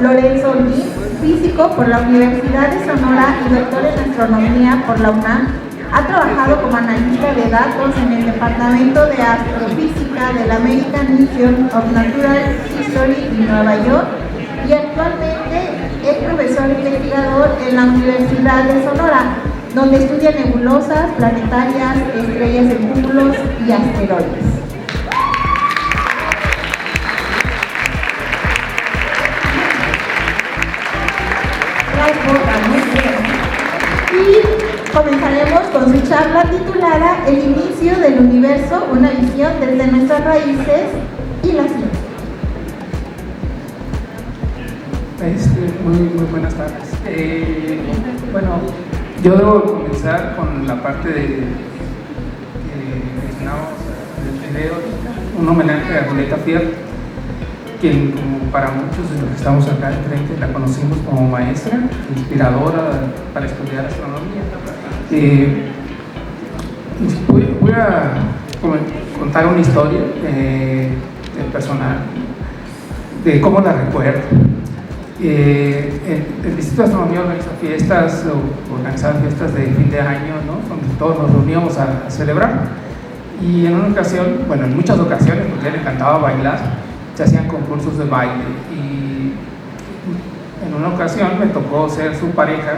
Lorenzo Ortiz, físico por la Universidad de Sonora y doctor en astronomía por la UNAM. Ha trabajado como analista de datos en el Departamento de Astrofísica de la American Museum of Natural History de Nueva York y actualmente es profesor investigador en la Universidad de Sonora, donde estudia nebulosas, planetarias, estrellas de cúmulos y asteroides. Y comenzaremos con su charla titulada El inicio del universo, una visión desde nuestras raíces y la ciencia. Muy buenas tardes. Bueno, yo debo comenzar con la parte de que mencionamos del video, un homenaje a Julieta Fierro, quien, como para muchos de los que estamos acá enfrente, la conocimos como maestra, inspiradora para estudiar astronomía. Voy a contar una historia personal de cómo la recuerdo. El Distrito de Astronomía organizaba fiestas de fin de año, ¿no? Donde todos nos reuníamos a celebrar, y en una ocasión, bueno, en muchas ocasiones, porque a él le encantaba bailar, se hacían concursos de baile, y en una ocasión me tocó ser su pareja,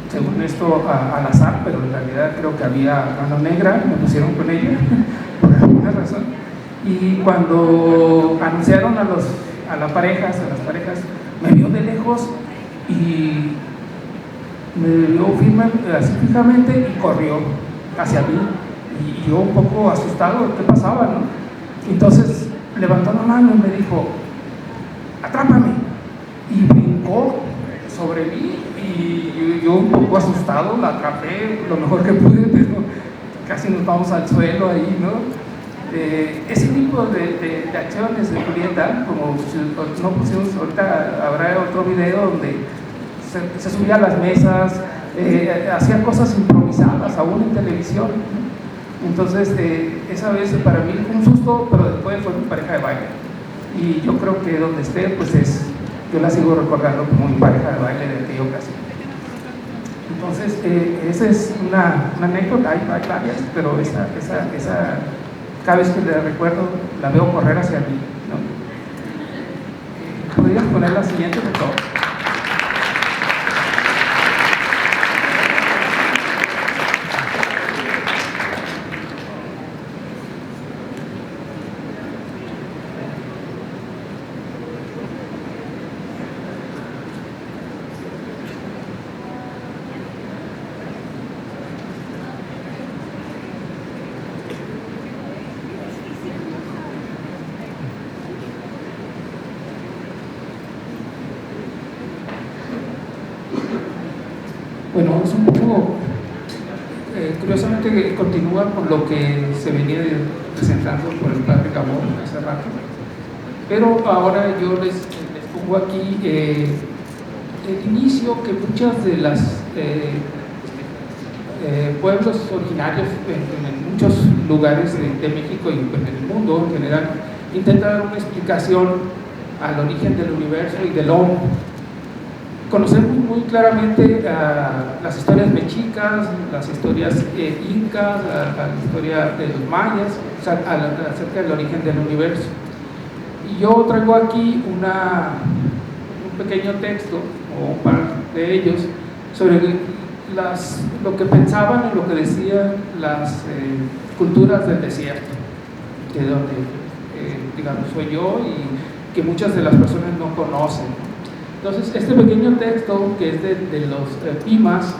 según esto al azar, pero en realidad creo que había mano negra, me pusieron con ella por alguna razón, y cuando anunciaron a las parejas, me vio de lejos y me vio así fijamente y corrió hacia mí, y yo un poco asustado, ¿qué pasaba, no? Entonces levantó la mano y me dijo, atrápame, y brincó sobre mí, y yo un poco asustado la atrapé lo mejor que pude, pero casi nos vamos al suelo ahí, ¿no? Ese tipo de acciones de Julieta, como no pusimos, ahorita habrá otro video donde se subía a las mesas, hacía cosas improvisadas, aún en televisión. Entonces, esa vez para mí fue un susto, pero después fue mi pareja de baile. Y yo creo que donde esté, pues yo la sigo recordando como mi pareja de baile de aquella ocasión. Entonces, esa es una anécdota, hay varias, pero esa cada vez que la recuerdo, la veo correr hacia mí, ¿no? ¿Podrías poner la siguiente, por favor? Bueno, es un poco, curiosamente continúa con lo que se venía presentando por el padre Gabor hace rato, pero ahora yo les pongo aquí el inicio que muchas de las pueblos originarios en muchos lugares de México y en el mundo en general intentan dar una explicación al origen del universo y del hombre. Conocemos muy claramente las historias mexicas, las historias incas, la historia de los mayas, o sea, acerca del origen del universo. Y yo traigo aquí un pequeño texto, o un par de ellos, sobre lo que pensaban y lo que decían las culturas del desierto, de donde, digamos, soy yo y que muchas de las personas no conocen. Entonces, este pequeño texto, que es de los Pimas,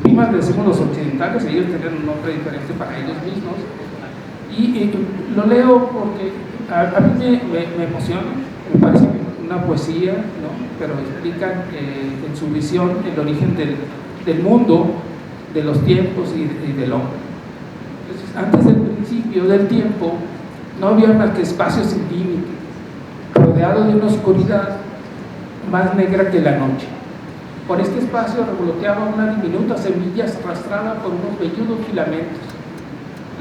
Pimas decimos los occidentales, ellos tienen un nombre diferente para ellos mismos, y lo leo porque a mí me emociona, me parece una poesía, ¿no? Pero explican en su visión el origen del mundo, de los tiempos y del hombre. Entonces, antes del principio del tiempo, no había más que espacios sin límite, rodeado de una oscuridad más negra que la noche. Por este espacio revoloteaba una diminuta semilla arrastrada por unos velludos filamentos.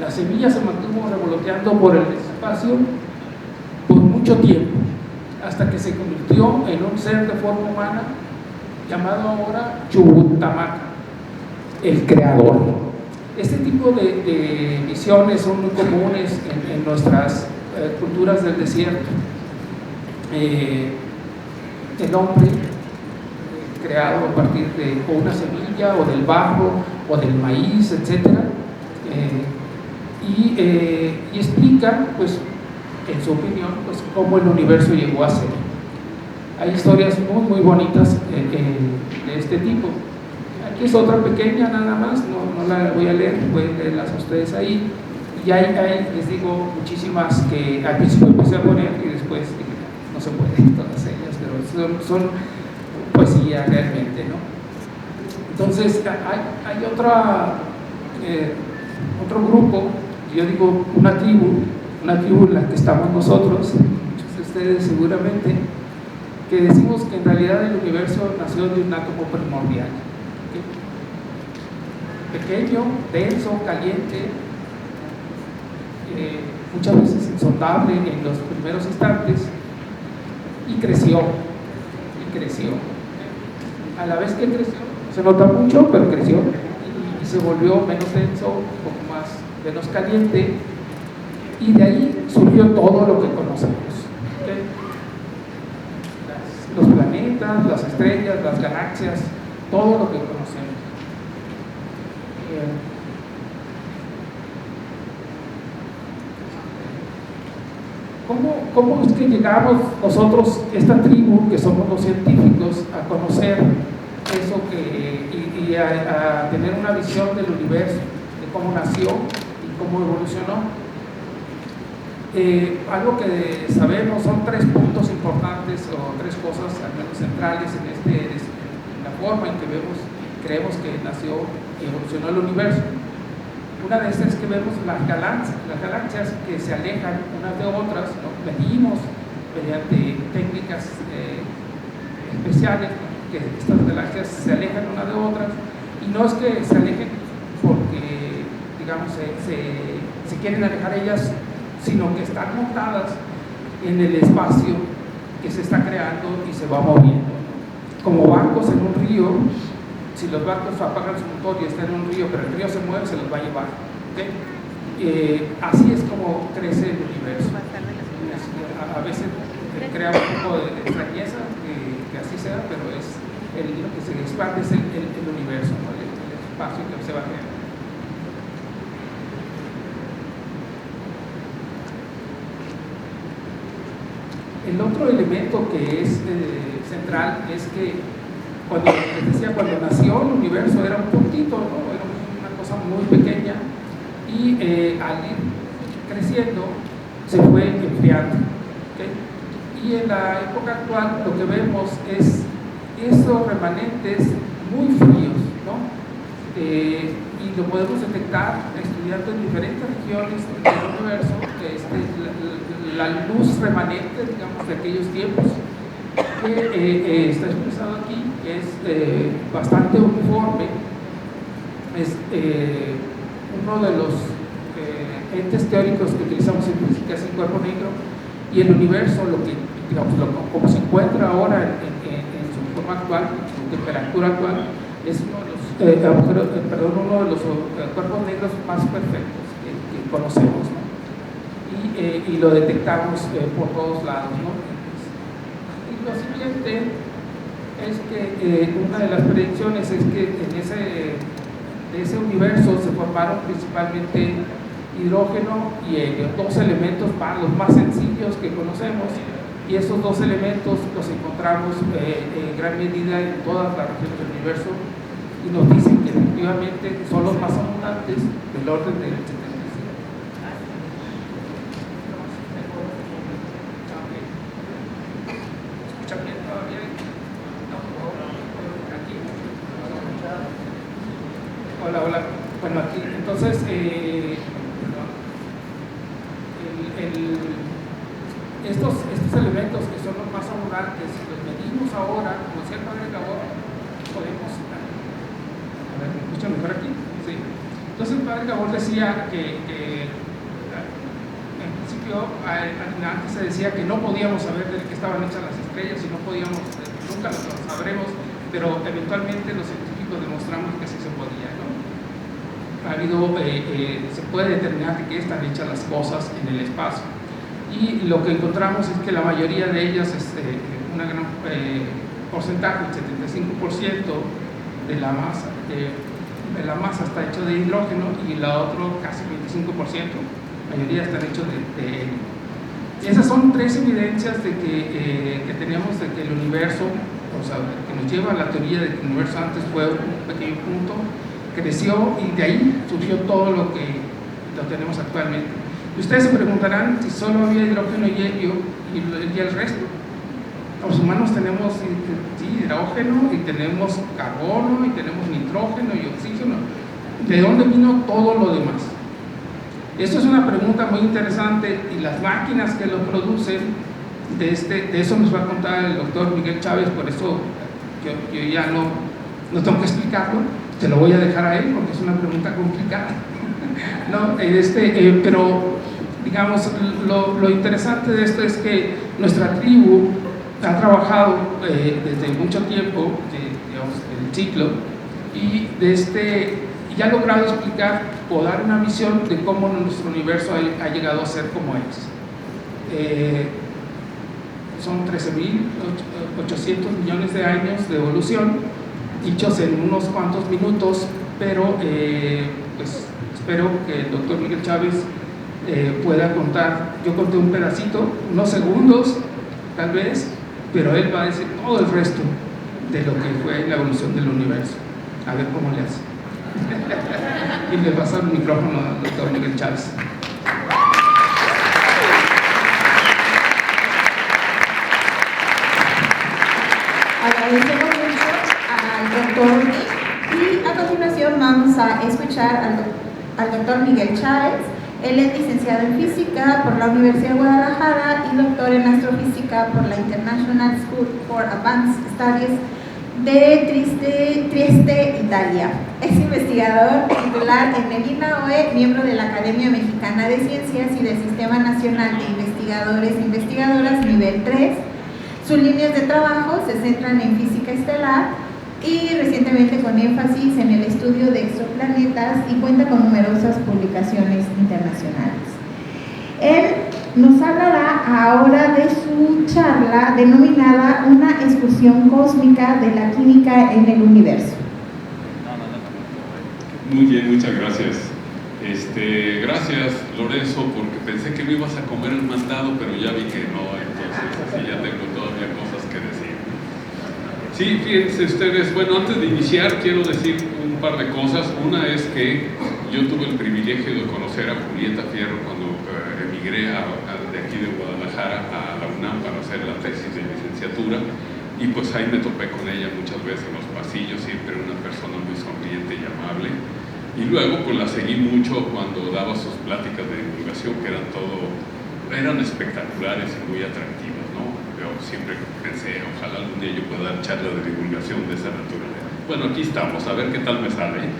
La semilla se mantuvo revoloteando por el espacio por mucho tiempo, hasta que se convirtió en un ser de forma humana llamado ahora Chubutamaca, el creador. Este tipo de visiones son muy comunes en nuestras culturas del desierto. El hombre creado a partir de o una semilla o del barro o del maíz, etc. Y explica, pues, en su opinión, pues, cómo el universo llegó a ser. Hay historias muy, muy bonitas de este tipo. Aquí es otra pequeña nada más, no la voy a leer, pueden leerlas ustedes ahí. Y hay, les digo, muchísimas que al principio empecé a poner y después dije, no se pueden todas ellas, pero son poesía realmente, ¿no? Entonces, hay otro grupo, yo digo una tribu en la que estamos nosotros, muchos de ustedes seguramente, que decimos que en realidad el universo nació de un átomo primordial, ¿okay? Pequeño, denso, caliente, muchas veces insondable en los primeros instantes, y creció. A la vez que creció, se nota mucho, pero creció y se volvió menos denso, un poco menos caliente, y de ahí surgió todo lo que conocemos, ¿okay? Los planetas, las estrellas, las galaxias, todo lo que conocemos. ¿Cómo es que llegamos nosotros, esta tribu, que somos los científicos, a conocer eso y a tener una visión del universo, de cómo nació y cómo evolucionó? Algo que sabemos son 3 puntos importantes o 3 cosas al menos centrales en la forma en que creemos que nació y evolucionó el universo. Una de estas es que vemos las galaxias que se alejan unas de otras, ¿no? Medimos mediante técnicas especiales, ¿no?, que estas galaxias se alejan unas de otras, y no es que se alejen porque, digamos, se quieren alejar ellas, sino que están montadas en el espacio que se está creando y se va moviendo, ¿no? Como barcos en un río. Si los barcos apagan su motor y están en un río, pero el río se mueve, se los va a llevar, ¿okay? Así es como crece el universo. A veces crea un poco de extrañeza que así sea, pero lo que se expande es el universo, ¿no? El espacio que se va a crear. El otro elemento que es central es que cuando nació el universo era un puntito, ¿no? Era una cosa muy pequeña, y al ir creciendo se fue enfriando, ¿okay? Y en la época actual lo que vemos es esos remanentes muy fríos, ¿no? Y lo podemos detectar estudiando en diferentes regiones del universo, la luz remanente, digamos, de aquellos tiempos, que está expresado aquí, que es bastante uniforme. Es uno de los entes teóricos que utilizamos en física es el cuerpo negro, y el universo, como se encuentra ahora en su forma actual, su temperatura actual, es uno de los cuerpos negros más perfectos que conocemos, ¿no? Y lo detectamos por todos lados, ¿no? Y lo siguiente es que una de las predicciones es que de ese universo se formaron principalmente hidrógeno y helio, 2 elementos los más sencillos que conocemos, y esos 2 elementos los encontramos en gran medida en todas las regiones del universo, y nos dicen que efectivamente son los más abundantes, del orden del 75%. ¿Escuchan bien todavía? Aquí. Hola. Bueno, aquí, entonces, estos elementos que son los más abundantes, si los medimos ahora, como decía el padre Gabor, podemos... A ver, ¿me escuchan mejor aquí? Sí. Entonces el padre Gabor decía que en principio principio, antes se decía que no podíamos saber de qué estaban hechas las estrellas y no podíamos, nunca lo sabremos, pero eventualmente los científicos demostramos que sí se podía, ¿no? Se puede determinar de qué están hechas las cosas en el espacio. Y lo que encontramos es que la mayoría de ellas, un gran porcentaje, el 75% de la masa está hecho de hidrógeno y la otra casi 25%, la mayoría están hechos de helio. Y esas son tres evidencias de que tenemos de que el universo, o sea, que nos lleva a la teoría de que el universo antes fue un pequeño punto, creció y de ahí surgió todo lo que lo tenemos actualmente. Y ustedes se preguntarán si solo había hidrógeno y helio y el resto. Los humanos tenemos hidrógeno y tenemos carbono y tenemos nitrógeno y oxígeno. ¿De dónde vino todo lo demás? Esto es una pregunta muy interesante y las máquinas que lo producen, de eso nos va a contar el doctor Miguel Chávez, por eso yo ya no tengo que explicarlo, te lo voy a dejar a él porque es una pregunta complicada. ¿No? Pero digamos, lo interesante de esto es que nuestra tribu ha trabajado desde mucho tiempo, digamos, el ciclo, y ya ha logrado explicar o dar una visión de cómo nuestro universo ha llegado a ser como es. Son 13.800 millones de años de evolución, dichos en unos cuantos minutos, pero pues espero que el doctor Miguel Chávez pueda contar. Yo conté un pedacito, unos segundos tal vez, pero él va a decir todo el resto de lo que fue la evolución del universo. A ver cómo le hace. Y le pasa el micrófono al doctor Miguel Chávez. Agradecemos mucho al doctor y a continuación vamos a escuchar al doctor Miguel Chávez. Él es licenciado en Física por la Universidad de Guadalajara y doctor en Astrofísica por la International School for Advanced Studies de Trieste, Italia. Es investigador titular en el INAOE, miembro de la Academia Mexicana de Ciencias y del Sistema Nacional de Investigadores e Investigadoras nivel 3. Sus líneas de trabajo se centran en física estelar y recientemente con énfasis en el estudio de exoplanetas y cuenta con numerosas publicaciones internacionales. Él nos hablará ahora de su charla denominada Una excursión cósmica de la química en el universo. Muy bien, muchas gracias. Gracias, Lorenzo, porque pensé que me ibas a comer el mandado, pero ya vi que no, entonces así ya tengo todavía cosas que decir. Sí, fíjense ustedes, bueno, antes de iniciar quiero decir un par de cosas. Una es que yo tuve el privilegio de conocer a Julieta Fierro cuando emigré de aquí de Guadalajara a la UNAM para hacer la tesis de licenciatura, y pues ahí me topé con ella muchas veces en los pasillos, siempre una persona muy sonriente y amable. Y luego pues la seguí mucho cuando daba sus pláticas de divulgación, que eran espectaculares y muy atractivas, ¿no? Yo siempre pensé, ojalá algún día yo pueda dar charlas de divulgación de esa naturaleza. Bueno, aquí estamos, a ver qué tal me sale.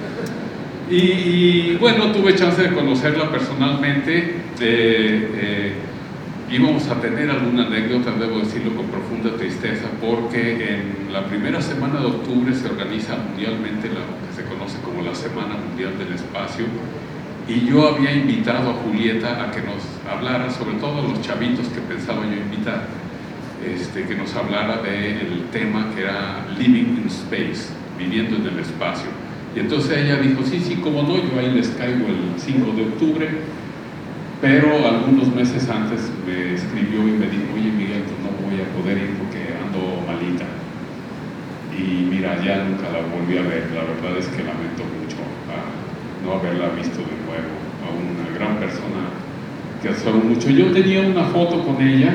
Y bueno, tuve chance de conocerla personalmente. Íbamos a tener alguna anécdota, debo decirlo con profunda tristeza, porque en la primera semana de octubre se organiza mundialmente lo que se conoce como la Semana Mundial del Espacio, y yo había invitado a Julieta a que nos hablara, sobre todo a los chavitos que pensaba yo invitar, que nos hablara del tema que era Living in Space, viviendo en el espacio. Y entonces ella dijo, sí, cómo no, yo ahí les caigo el 5 de octubre, pero algunos meses antes me escribió y me dijo, oye Miguel, pues no voy a poder ir porque ando malita. Y mira, ya nunca la volví a ver. La verdad es que lamento mucho no haberla visto de nuevo, a una gran persona que adoro mucho. Yo tenía una foto con ella.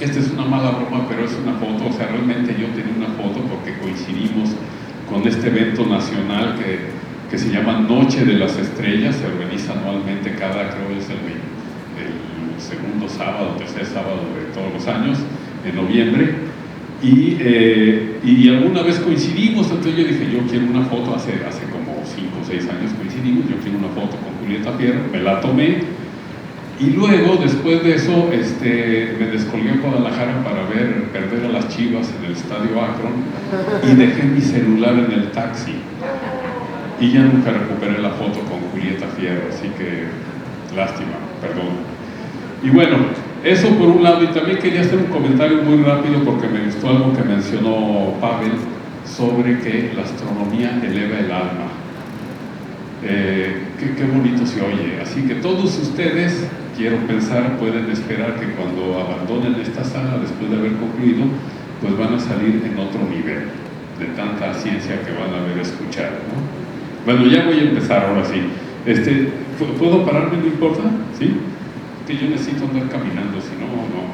Esta es una mala broma, pero es una foto, o sea, realmente yo tenía una foto porque coincidimos con este evento nacional que se llama Noche de las Estrellas. Se organiza anualmente creo es el segundo sábado, tercer sábado de todos los años, en noviembre, y alguna vez coincidimos. Entonces yo dije, yo quiero una foto, hace como 5 o 6 años coincidimos, yo quiero una foto con Julieta Fierro, me la tomé, Y luego, después de eso, me descolgué a Guadalajara para ver perder a las Chivas en el Estadio Akron y dejé mi celular en el taxi. Y ya nunca recuperé la foto con Julieta Fierro, así que lástima, perdón. Y bueno, eso por un lado, y también quería hacer un comentario muy rápido porque me gustó algo que mencionó Pavel sobre que la astronomía eleva el alma. Qué bonito se oye. Así que todos ustedes, quiero pensar, pueden esperar que cuando abandonen esta sala después de haber concluido, pues van a salir en otro nivel de tanta ciencia que van a haber escuchado, ¿no? Bueno, ya voy a empezar ahora sí. ¿Puedo pararme? ¿No importa? ¿Sí? Que yo necesito andar caminando, si no, no.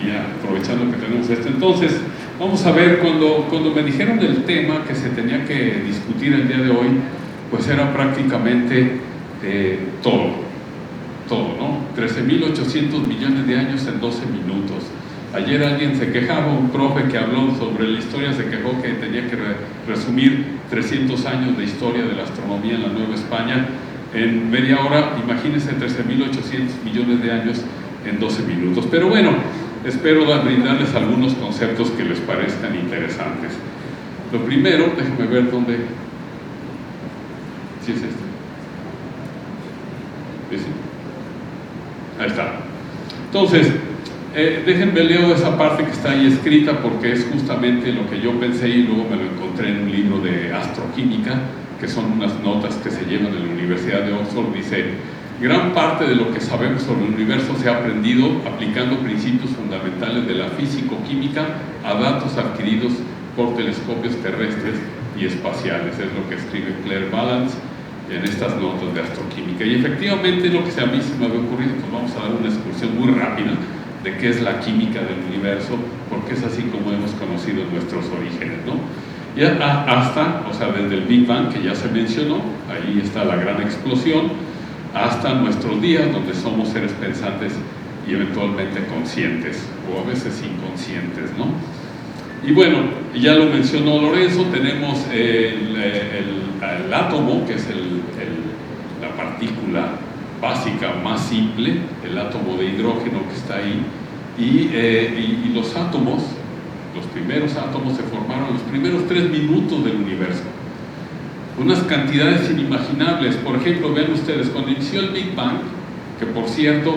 Y ya, aprovechando que tenemos Entonces, vamos a ver, cuando me dijeron el tema que se tenía que discutir el día de hoy, pues era prácticamente todo, ¿no? 13.800 millones de años en 12 minutos. Ayer alguien se quejaba, un profe que habló sobre la historia se quejó que tenía que resumir 300 años de historia de la astronomía en la Nueva España en media hora. Imagínense 13.800 millones de años en 12 minutos. Pero bueno, espero brindarles algunos conceptos que les parezcan interesantes. Lo primero, déjenme ver dónde... ¿Sí es este? ¿Sí? Ahí está. Entonces, déjenme leo esa parte que está ahí escrita porque es justamente lo que yo pensé y luego me lo encontré en un libro de astroquímica, que son unas notas que se llevan en la Universidad de Oxford. Dice: gran parte de lo que sabemos sobre el universo se ha aprendido aplicando principios fundamentales de la físico-química a datos adquiridos por telescopios terrestres y espaciales. Es lo que escribe Claire Balance en estas notas de astroquímica. Y efectivamente lo que a mí se me había ocurrido, pues vamos a dar una excursión muy rápida de qué es la química del universo, porque es así como hemos conocido nuestros orígenes, ¿no? Y hasta, o sea, desde el Big Bang, que ya se mencionó, ahí está la gran explosión, hasta nuestros días, donde somos seres pensantes y eventualmente conscientes, o a veces inconscientes, ¿no? Y bueno, ya lo mencionó Lorenzo, tenemos el átomo, que es la partícula básica más simple, el átomo de hidrógeno que está ahí, y los átomos, los primeros átomos se formaron en los primeros 3 minutos del universo. Unas cantidades inimaginables. Por ejemplo, vean ustedes, cuando inició el Big Bang, que por cierto,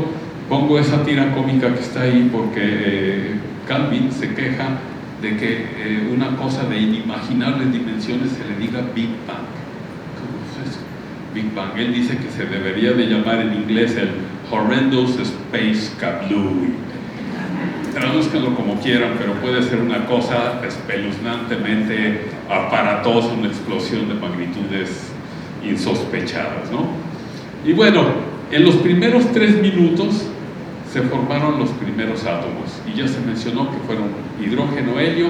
pongo esa tira cómica que está ahí porque Calvin se queja de que una cosa de inimaginables dimensiones se le diga Big Bang. ¿Cómo es eso? Big Bang. Él dice que se debería de llamar en inglés el Horrendous Space Kablooey. Tradúzcanlo como quieran, pero puede ser una cosa espeluznantemente aparatosa, una explosión de magnitudes insospechadas, ¿no? Y bueno, en los primeros 3 minutos se formaron los primeros átomos, y ya se mencionó que fueron hidrógeno, helio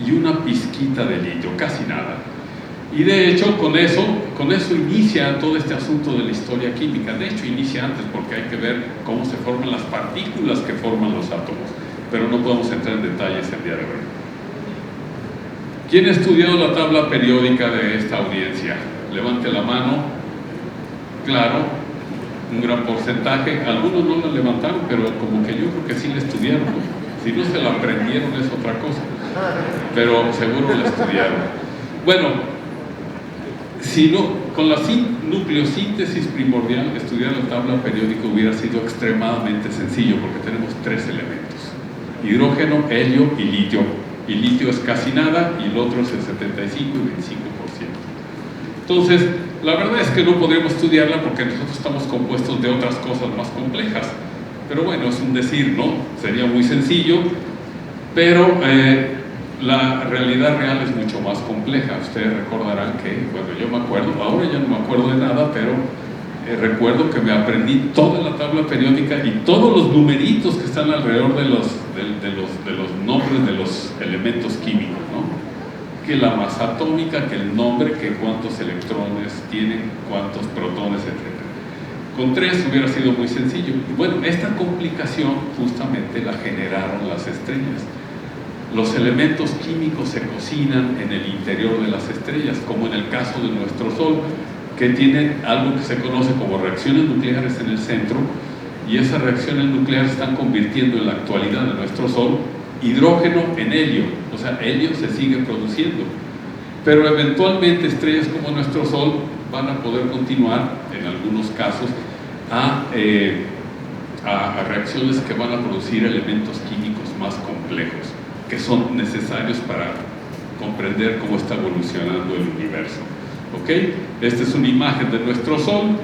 y una pizquita de litio, casi nada. Y de hecho, con eso inicia todo este asunto de la historia química. De hecho, inicia antes, porque hay que ver cómo se forman las partículas que forman los átomos, pero no podemos entrar en detalles el día de hoy. ¿Quién ha estudiado la tabla periódica de esta audiencia? Levante la mano. Claro, un gran porcentaje. Algunos no la levantaron, pero como que yo creo que sí la estudiaron, ¿no? Si no se la aprendieron es otra cosa, pero seguro la estudiaron. Bueno, si no, con la nucleosíntesis primordial, estudiar la tabla periódica hubiera sido extremadamente sencillo, porque tenemos 3 elementos: hidrógeno, helio y litio. Y litio es casi nada, y el otro es el 75 y 25%. Entonces, la verdad es que no podríamos estudiarla porque nosotros estamos compuestos de otras cosas más complejas. Pero bueno, es un decir, ¿no? Sería muy sencillo, pero la realidad real es mucho más compleja. Ustedes recordarán que, bueno, yo me acuerdo, ahora ya no me acuerdo de nada, pero recuerdo que me aprendí toda la tabla periódica y todos los numeritos que están alrededor de los nombres de los elementos químicos, ¿no? Que la masa atómica, que el nombre, que cuántos electrones tienen, cuántos protones, etc. Con 3 hubiera sido muy sencillo. Y bueno, esta complicación justamente la generaron las estrellas. Los elementos químicos se cocinan en el interior de las estrellas, como en el caso de nuestro Sol, que tiene algo que se conoce como reacciones nucleares en el centro, y esas reacciones nucleares están convirtiendo en la actualidad de nuestro Sol hidrógeno en helio, o sea, helio se sigue produciendo, pero eventualmente estrellas como nuestro Sol van a poder continuar, en algunos casos, a reacciones que van a producir elementos químicos más complejos, que son necesarios para comprender cómo está evolucionando el universo. ¿Ok? Esta es una imagen de nuestro Sol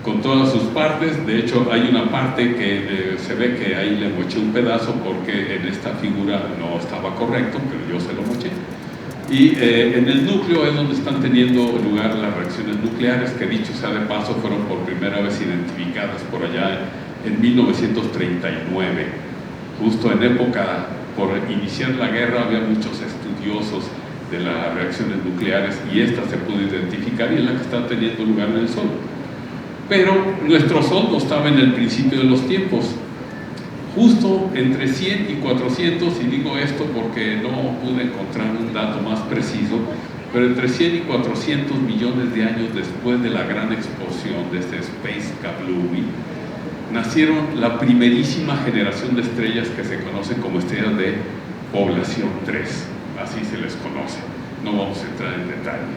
con todas sus partes. De hecho, hay una parte que se ve que ahí le moché un pedazo porque en esta figura no estaba correcto, pero yo se lo moché. Y en el núcleo es donde están teniendo lugar las reacciones nucleares, que dicho sea de paso fueron por primera vez identificadas por allá en 1939. Justo en época por iniciar la guerra había muchos estudiosos de las reacciones nucleares y esta se pudo identificar y es la que está teniendo lugar en el Sol. Pero nuestro Sol no estaba en el principio de los tiempos. Justo entre 100 y 400, y digo esto porque no pude encontrar un dato más preciso, pero entre 100 y 400 millones de años después de la gran explosión de este Space Kablooey, nacieron la primerísima generación de estrellas que se conocen como estrellas de población 3, así se les conoce, no vamos a entrar en detalle.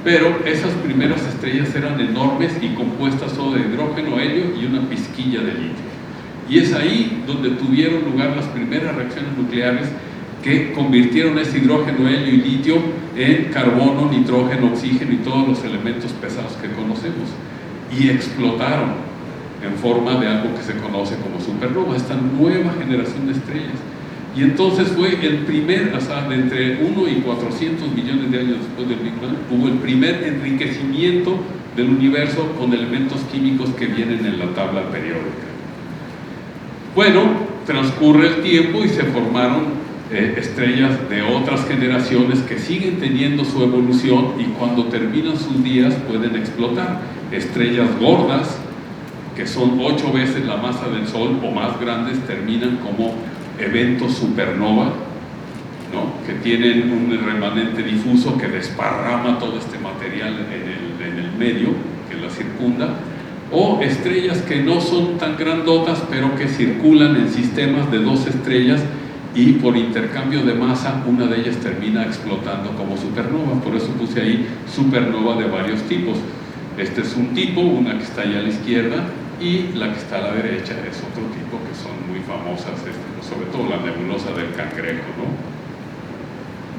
Pero esas primeras estrellas eran enormes y compuestas solo de hidrógeno, helio y una pizquilla de litio. Y es ahí donde tuvieron lugar las primeras reacciones nucleares que convirtieron ese hidrógeno, helio y litio en carbono, nitrógeno, oxígeno y todos los elementos pesados que conocemos. Y explotaron en forma de algo que se conoce como supernova, esta nueva generación de estrellas. Y entonces fue el primer, o sea, de entre 1 y 400 millones de años después del Big Bang, hubo el primer enriquecimiento del universo con elementos químicos que vienen en la tabla periódica. Bueno, transcurre el tiempo y se formaron estrellas de otras generaciones que siguen teniendo su evolución y cuando terminan sus días pueden explotar. Estrellas gordas, que son 8 veces la masa del Sol o más grandes, terminan como eventos supernova, ¿no? Que tienen un remanente difuso que desparrama todo este material en el medio que la circunda, o estrellas que no son tan grandotas pero que circulan en sistemas de 2 estrellas y por intercambio de masa una de ellas termina explotando como supernova. Por eso puse ahí supernova de varios tipos. Este es un tipo, una que está allá a la izquierda, y la que está a la derecha es otro tipo que son muy famosas, sobre todo la nebulosa del Cangrejo, ¿no?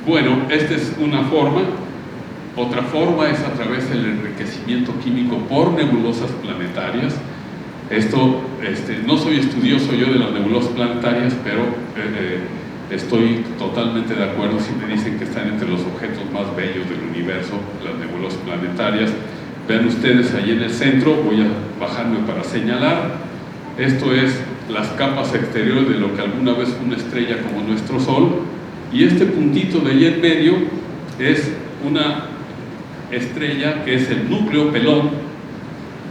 Bueno, esta es una forma. Otra forma es a través del enriquecimiento químico por nebulosas planetarias. Esto, no soy estudioso yo de las nebulosas planetarias, pero estoy totalmente de acuerdo si me dicen que están entre los objetos más bellos del universo, las nebulosas planetarias. Vean ustedes ahí en el centro, voy a bajarme para señalar, esto es las capas exteriores de lo que alguna vez fue una estrella como nuestro Sol, y este puntito de ahí en medio es una estrella que es el núcleo pelón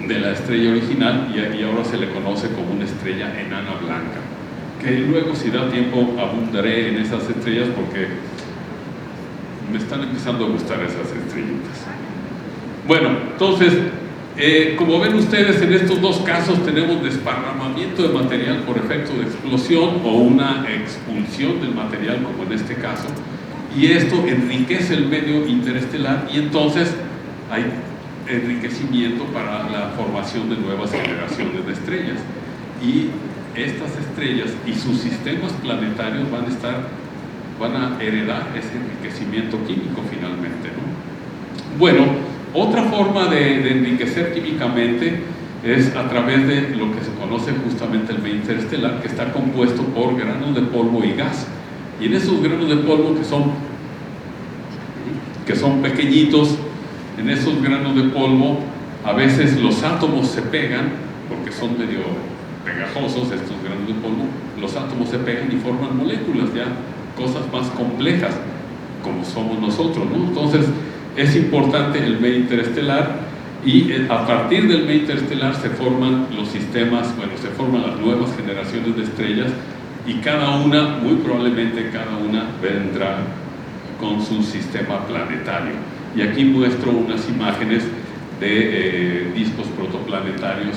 de la estrella original y ahora se le conoce como una estrella enana blanca, que luego si da tiempo abundaré en esas estrellas porque me están empezando a gustar esas estrellitas. Bueno, entonces, como ven ustedes, en estos dos casos tenemos desparramamiento de material por efecto de explosión o una expulsión del material, como en este caso, y esto enriquece el medio interestelar y entonces hay enriquecimiento para la formación de nuevas generaciones de estrellas. Y estas estrellas y sus sistemas planetarios van a heredar ese enriquecimiento químico finalmente, ¿no? Bueno, otra forma de enriquecer químicamente es a través de lo que se conoce justamente el medio interestelar, que está compuesto por granos de polvo y gas. Y en esos granos de polvo que son pequeñitos, en esos granos de polvo a veces los átomos se pegan, porque son medio pegajosos estos granos de polvo, los átomos se pegan y forman moléculas, ya cosas más complejas, como somos nosotros, ¿no? Entonces es importante el medio interestelar y a partir del medio interestelar se forman los sistemas, bueno, se forman las nuevas generaciones de estrellas y cada una, muy probablemente cada una vendrá con su sistema planetario. Y aquí muestro unas imágenes de discos protoplanetarios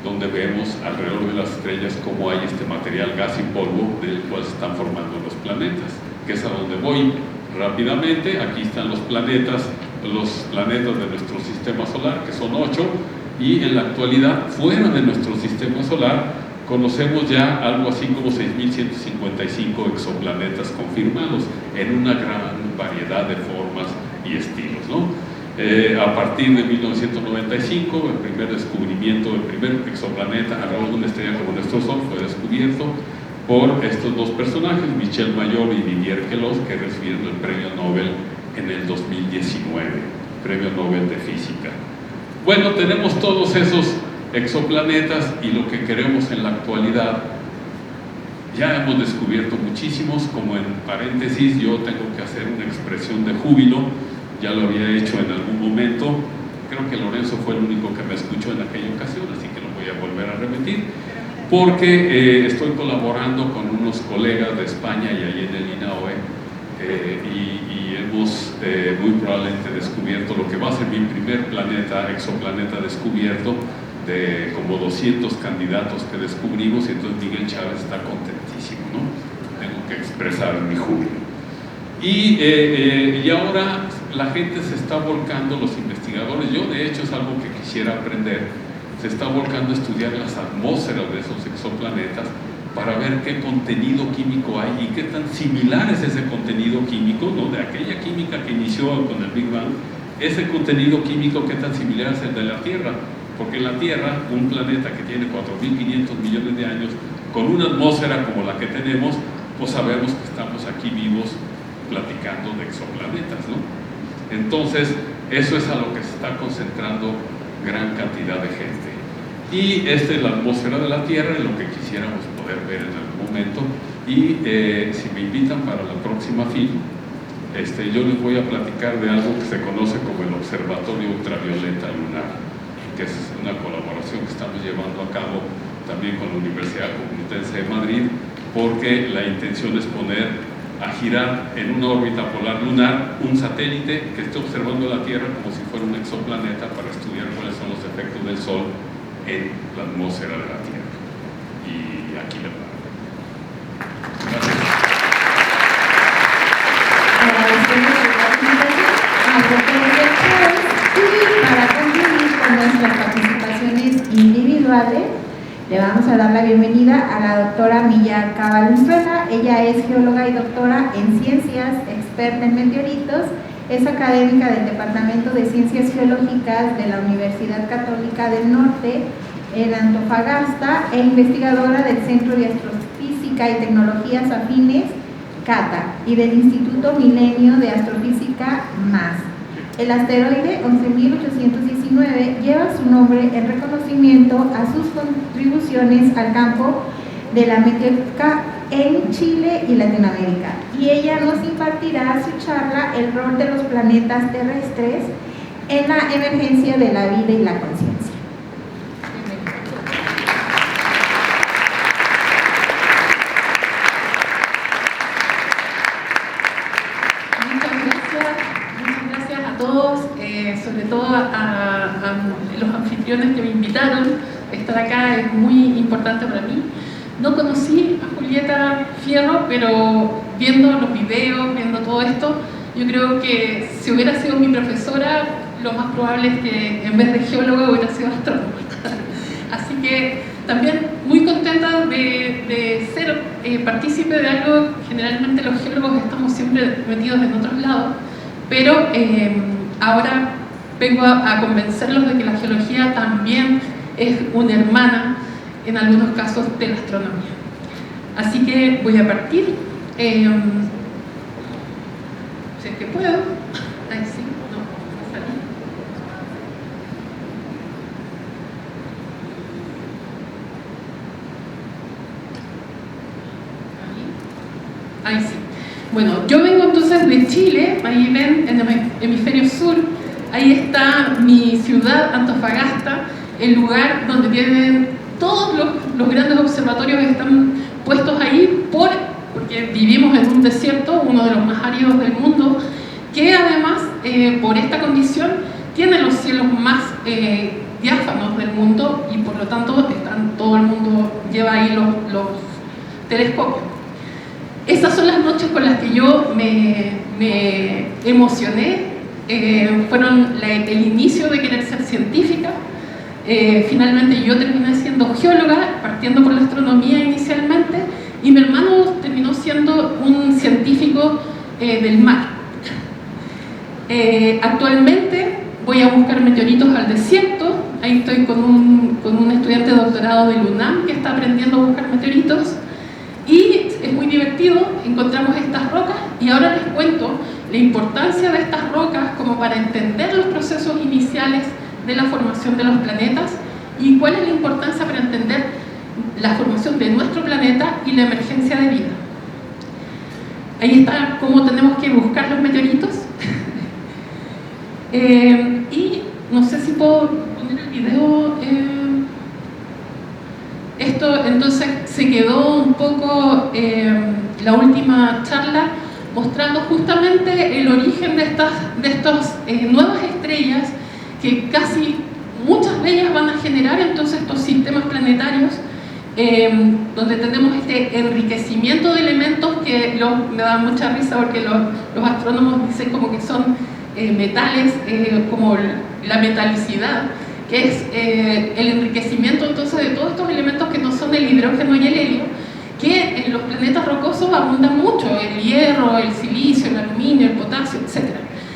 donde vemos alrededor de las estrellas cómo hay este material, gas y polvo del cual se están formando los planetas, que es a donde voy rápidamente. Aquí están los planetas de nuestro sistema solar, que son 8, y en la actualidad, fuera de nuestro sistema solar, conocemos ya algo así como 6.155 exoplanetas confirmados en una gran variedad de formas y estilos, ¿no? A partir de 1995, el primer descubrimiento, el primer exoplaneta alrededor de una estrella como nuestro Sol fue descubierto por estos dos personajes, Michel Mayor y Didier Queloz, que recibieron el premio Nobel en el 2019, premio Nobel de Física. Bueno, tenemos todos esos exoplanetas y lo que queremos en la actualidad, ya hemos descubierto muchísimos. Como en paréntesis, yo tengo que hacer una expresión de júbilo, ya lo había hecho en algún momento, creo que Lorenzo fue el único que me escuchó en aquella ocasión, así que lo voy a volver a repetir, porque estoy colaborando con unos colegas de España y ahí en el INAOE, y hemos muy probablemente descubierto lo que va a ser mi primer exoplaneta descubierto, de como 200 candidatos que descubrimos, y entonces Miguel Chávez está contentísimo, ¿no? Tengo que expresar mi júbilo. Y ahora la gente se está volcando, los investigadores, yo de hecho es algo que quisiera aprender, se está volcando a estudiar las atmósferas de esos exoplanetas para ver qué contenido químico hay y qué tan similar es ese contenido químico, ¿no? De aquella química que inició con el Big Bang, ese contenido químico qué tan similar es el de la Tierra, porque la Tierra, un planeta que tiene 4.500 millones de años, con una atmósfera como la que tenemos, pues sabemos que estamos aquí vivos platicando de exoplanetas, ¿no? Entonces, eso es a lo que se está concentrando gran cantidad de gente. Y esta es la atmósfera de la Tierra, lo que quisiéramos poder ver en algún momento. Y si me invitan para la próxima film, yo les voy a platicar de algo que se conoce como el Observatorio Ultravioleta Lunar, que es una colaboración que estamos llevando a cabo también con la Universidad Complutense de Madrid, porque la intención es poner a girar en una órbita polar lunar un satélite que esté observando la Tierra como si fuera un exoplaneta, para estudiar cuáles son los efectos del Sol en la atmósfera de la Tierra. Y aquí le paro. Gracias. Agradecemos la presentación al doctor Miguel Chávez, y para concluir con nuestras participaciones individuales, le vamos a dar la bienvenida a la doctora Milla Valenzuela. Ella es geóloga y doctora en ciencias, experta en meteoritos, es académica del Departamento de Ciencias Geológicas de la Universidad Católica del Norte en Antofagasta e investigadora del Centro de Astrofísica y Tecnologías Afines, CATA, y del Instituto Milenio de Astrofísica, MAS. El asteroide 11.819 lleva su nombre en reconocimiento a sus contribuciones al campo de la meteorótica en Chile y Latinoamérica, y ella nos impartirá su charla El rol de los planetas terrestres en la emergencia de la vida y la conciencia. Sobre todo a los anfitriones que me invitaron. Estar acá es muy importante para mí. No conocí a Julieta Fierro, pero viendo los videos, viendo todo esto, yo creo que si hubiera sido mi profesora, lo más probable es que en vez de geóloga hubiera sido astrónoma. Así que también muy contenta de ser partícipe de algo. Generalmente los geólogos estamos siempre metidos en otros lados, pero ahora vengo a convencerlos de que la geología también es una hermana, en algunos casos, de la astronomía. Así que voy a partir, si es que puedo. Ahí sí, no, va a salir. Ahí sí. Bueno, yo vengo entonces de Chile, ahí ven, en el hemisferio sur. Ahí está mi ciudad, Antofagasta, el lugar donde tienen todos los grandes observatorios que están puestos ahí, porque vivimos en un desierto, uno de los más áridos del mundo, que además, por esta condición, tiene los cielos más diáfanos del mundo y por lo tanto todo el mundo lleva ahí los telescopios. Esas son las noches con las que yo me emocioné, fueron el inicio de querer ser científica. Finalmente yo terminé siendo geóloga, partiendo por la astronomía inicialmente, y mi hermano terminó siendo un científico del mar. Actualmente voy a buscar meteoritos al desierto, ahí estoy con un estudiante de doctorado del UNAM que está aprendiendo a buscar meteoritos, y es muy divertido, encontramos estas rocas, y ahora les cuento la importancia de estas rocas como para entender los procesos iniciales de la formación de los planetas y cuál es la importancia para entender la formación de nuestro planeta y la emergencia de vida. Ahí está cómo tenemos que buscar los meteoritos. Y no sé si puedo poner el video. Esto entonces se quedó un poco la última charla mostrando justamente el origen de estas nuevas estrellas que casi muchas de ellas van a generar entonces estos sistemas planetarios donde tenemos este enriquecimiento de elementos que me da mucha risa porque los astrónomos dicen como que son metales, como la metalicidad, que es el enriquecimiento entonces de todos estos elementos que no son el hidrógeno y el helio, que en los planetas rocosos abundan mucho, el hierro, el silicio, el aluminio, el potasio, etc.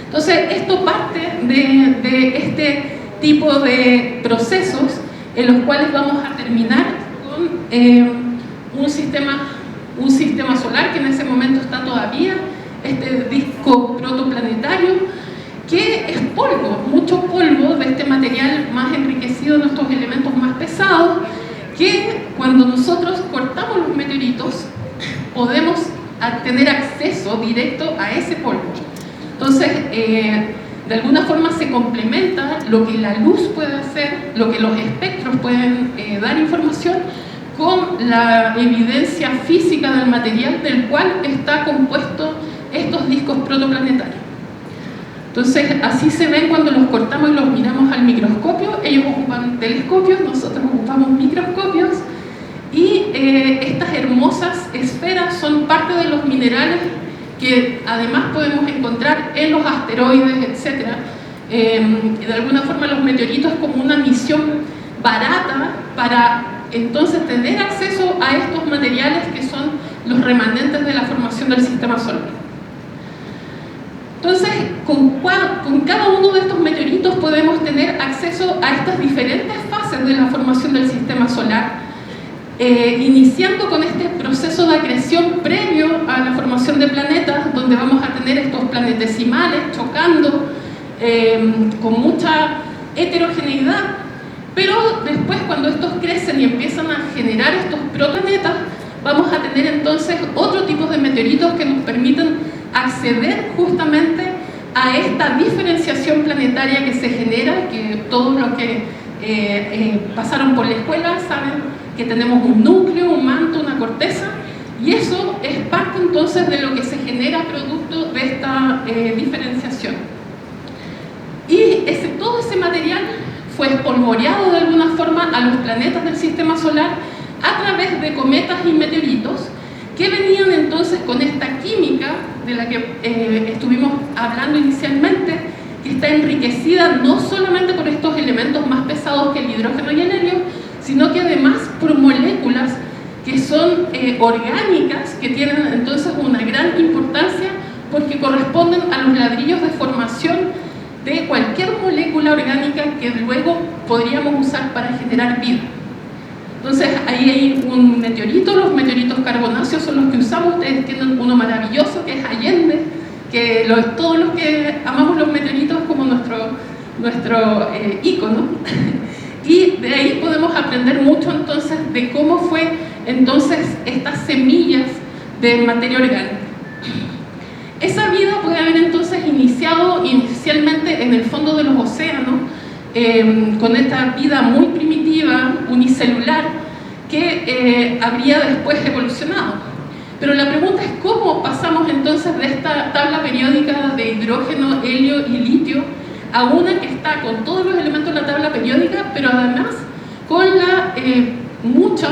Entonces esto parte de este tipo de procesos en los cuales vamos a terminar con un sistema solar que en ese momento está todavía, este disco protoplanetario, que es polvo, mucho polvo de este material más enriquecido en estos elementos más pesados, que cuando nosotros cortamos los meteoritos podemos tener acceso directo a ese polvo. Entonces, de alguna forma se complementa lo que la luz puede hacer, lo que los espectros pueden dar información, con la evidencia física del material del cual está compuesto estos discos protoplanetarios. Entonces, así se ven cuando los cortamos y los miramos al microscopio. Ellos ocupan telescopios, nosotros ocupamos microscopios, y estas hermosas esferas son parte de los minerales que además podemos encontrar en los asteroides, etc. De alguna forma los meteoritos es como una misión barata para entonces tener acceso a estos materiales que son los remanentes de la formación del sistema solar. Entonces, con cada uno de estos meteoritos podemos tener acceso a estas diferentes fases de la formación del sistema solar, iniciando con este proceso de acreción previo a la formación de planetas, donde vamos a tener estos planetesimales chocando con mucha heterogeneidad, pero después cuando estos crecen y empiezan a generar estos protoplanetas, vamos a tener entonces otro tipo de meteoritos que nos permiten acceder justamente a esta diferenciación planetaria que se genera, que todos los que pasaron por la escuela saben que tenemos un núcleo, un manto, una corteza, y eso es parte entonces de lo que se genera producto de esta diferenciación. Y todo ese material fue espolvoreado de alguna forma a los planetas del sistema solar a través de cometas y meteoritos, que venían entonces con esta química de la que estuvimos hablando inicialmente, que está enriquecida no solamente por estos elementos más pesados que el hidrógeno y el helio, sino que además por moléculas que son orgánicas, que tienen entonces una gran importancia porque corresponden a los ladrillos de formación de cualquier molécula orgánica que luego podríamos usar para generar vida. Entonces ahí hay un meteorito, los meteoritos carbonáceos son los que usamos, ustedes tienen uno maravilloso que es Allende, que todos los que amamos los meteoritos es como nuestro ícono. Y de ahí podemos aprender mucho entonces de cómo fue entonces estas semillas de materia orgánica. Esa vida puede haber entonces iniciado inicialmente en el fondo de los océanos, con esta vida muy primitiva, unicelular, que habría después evolucionado. Pero la pregunta es cómo pasamos entonces de esta tabla periódica de hidrógeno, helio y litio a una que está con todos los elementos de la tabla forma periódica, pero además con la mucha,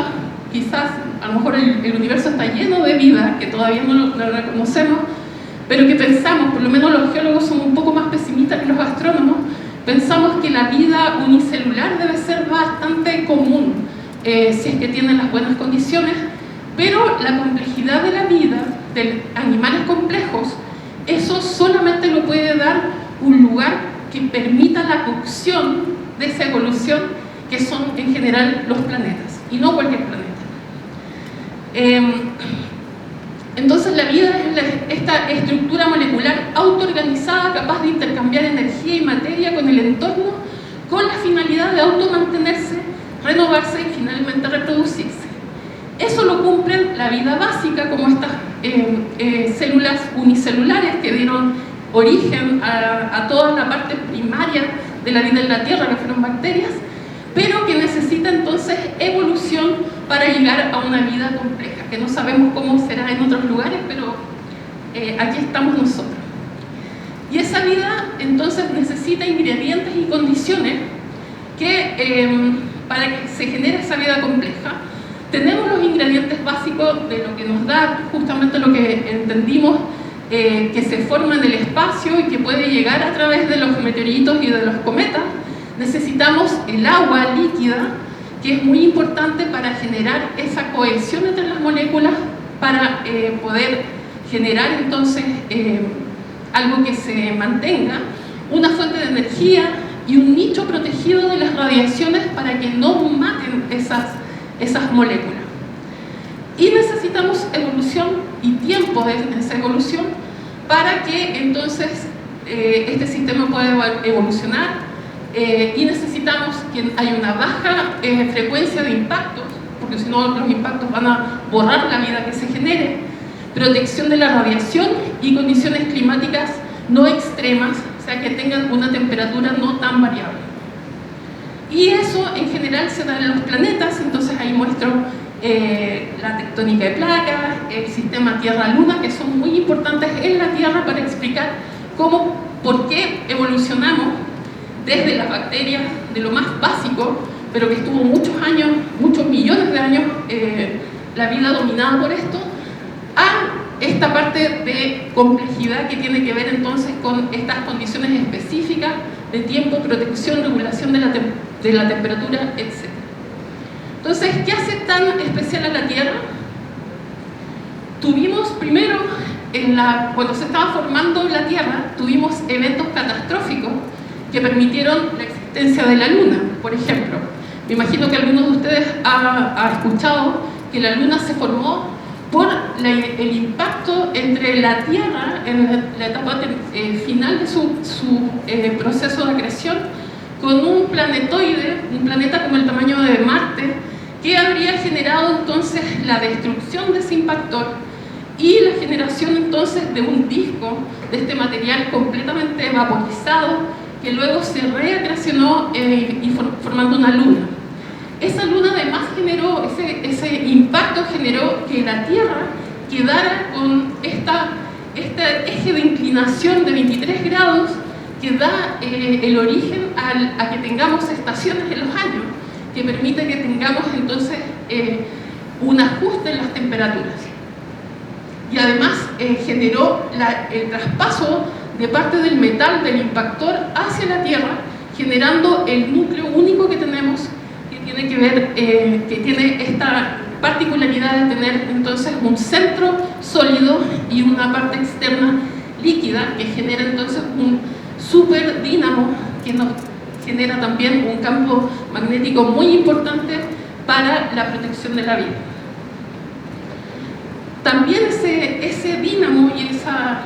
quizás a lo mejor el universo está lleno de vida que todavía no lo reconocemos, pero que pensamos, por lo menos los geólogos son un poco más pesimistas que los astrónomos, pensamos que la vida unicelular debe ser bastante común si es que tienen las buenas condiciones, pero la complejidad de la vida, de animales complejos, eso solamente lo puede dar un lugar que permita la cocción de esa evolución, que son en general los planetas, y no cualquier planeta. Entonces la vida es esta estructura molecular autoorganizada capaz de intercambiar energía y materia con el entorno con la finalidad de automantenerse, renovarse y finalmente reproducirse. Eso lo cumplen la vida básica, como estas células unicelulares que dieron origen a toda la parte primaria de la vida en la Tierra, que fueron bacterias, pero que necesita entonces evolución para llegar a una vida compleja, que no sabemos cómo será en otros lugares, pero aquí estamos nosotros. Y esa vida entonces necesita ingredientes y condiciones que, para que se genere esa vida compleja, tenemos los ingredientes básicos de lo que nos da justamente lo que entendimos que se forma en el espacio y que puede llegar a través de los meteoritos y de los cometas. Necesitamos el agua líquida, que es muy importante para generar esa cohesión entre las moléculas, para poder generar entonces algo que se mantenga, una fuente de energía y un nicho protegido de las radiaciones para que no maten esas moléculas. Y necesitamos evolución y tiempo de esa evolución para que entonces este sistema pueda evolucionar. Y necesitamos que haya una baja frecuencia de impactos, porque si no los impactos van a borrar la vida que se genere, protección de la radiación y condiciones climáticas no extremas, o sea que tengan una temperatura no tan variable. Y eso en general se da en los planetas, entonces ahí muestro la tectónica de placas, el sistema Tierra-Luna, que son muy importantes en la Tierra para explicar por qué evolucionamos desde las bacterias, de lo más básico, pero que estuvo muchos años, muchos millones de años, la vida dominada por esto, a esta parte de complejidad que tiene que ver entonces con estas condiciones específicas de tiempo, protección, regulación de la temperatura, etc. Entonces, ¿qué hace tan especial a la Tierra? Tuvimos primero, cuando se estaba formando la Tierra, tuvimos eventos catastróficos que permitieron la existencia de la Luna, por ejemplo. Me imagino que algunos de ustedes han escuchado que la Luna se formó por el impacto entre la Tierra en la etapa final de su proceso de creación con un planetoide, un planeta como el tamaño de Marte, que habría generado entonces la destrucción de ese impactor y la generación entonces de un disco de este material completamente vaporizado que luego se reacrecionó y formando una luna. Esa luna además generó, ese impacto generó que la Tierra quedara con este eje de inclinación de 23 grados que da el origen a que tengamos estaciones en los años, que permite que tengamos entonces un ajuste en las temperaturas. Y además generó el traspaso de parte del metal del impactor hacia la Tierra, generando el núcleo único que tenemos, que tiene que ver, que tiene esta particularidad de tener entonces un centro sólido y una parte externa líquida, que genera entonces un super dínamo que nos genera también un campo magnético muy importante para la protección de la vida. También ese dínamo y esa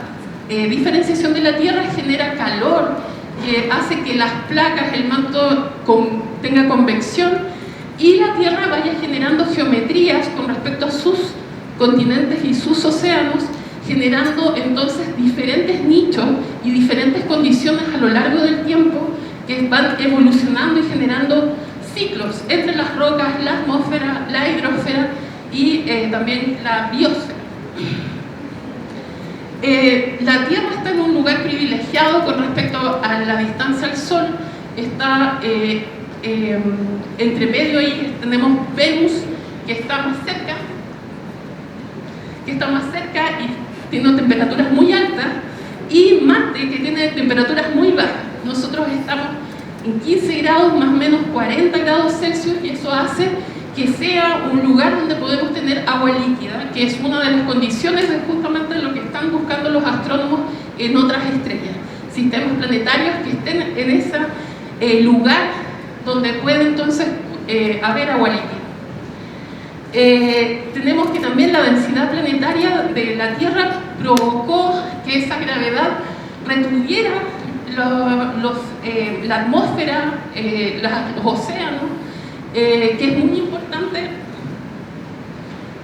diferenciación de la Tierra genera calor, que hace que las placas, el manto tenga convección y la Tierra vaya generando geometrías con respecto a sus continentes y sus océanos, generando entonces diferentes nichos y diferentes condiciones a lo largo del tiempo que van evolucionando y generando ciclos entre las rocas, la atmósfera, la hidrosfera y también la biosfera. La Tierra está en un lugar privilegiado con respecto a la distancia al Sol, está entre medio ahí tenemos Venus, que está más cerca y tiene temperaturas muy altas, y Marte, que tiene temperaturas muy bajas. Nosotros estamos en 15 grados, más o menos 40 grados Celsius, y eso hace que sea un lugar donde podemos tener agua líquida, que es una de las condiciones de justamente lo que están buscando los astrónomos en otras estrellas. Sistemas planetarios que estén en ese lugar donde puede entonces haber agua líquida. Tenemos que también la densidad planetaria de la Tierra provocó que esa gravedad retuviera la atmósfera, los océanos, que es muy importante,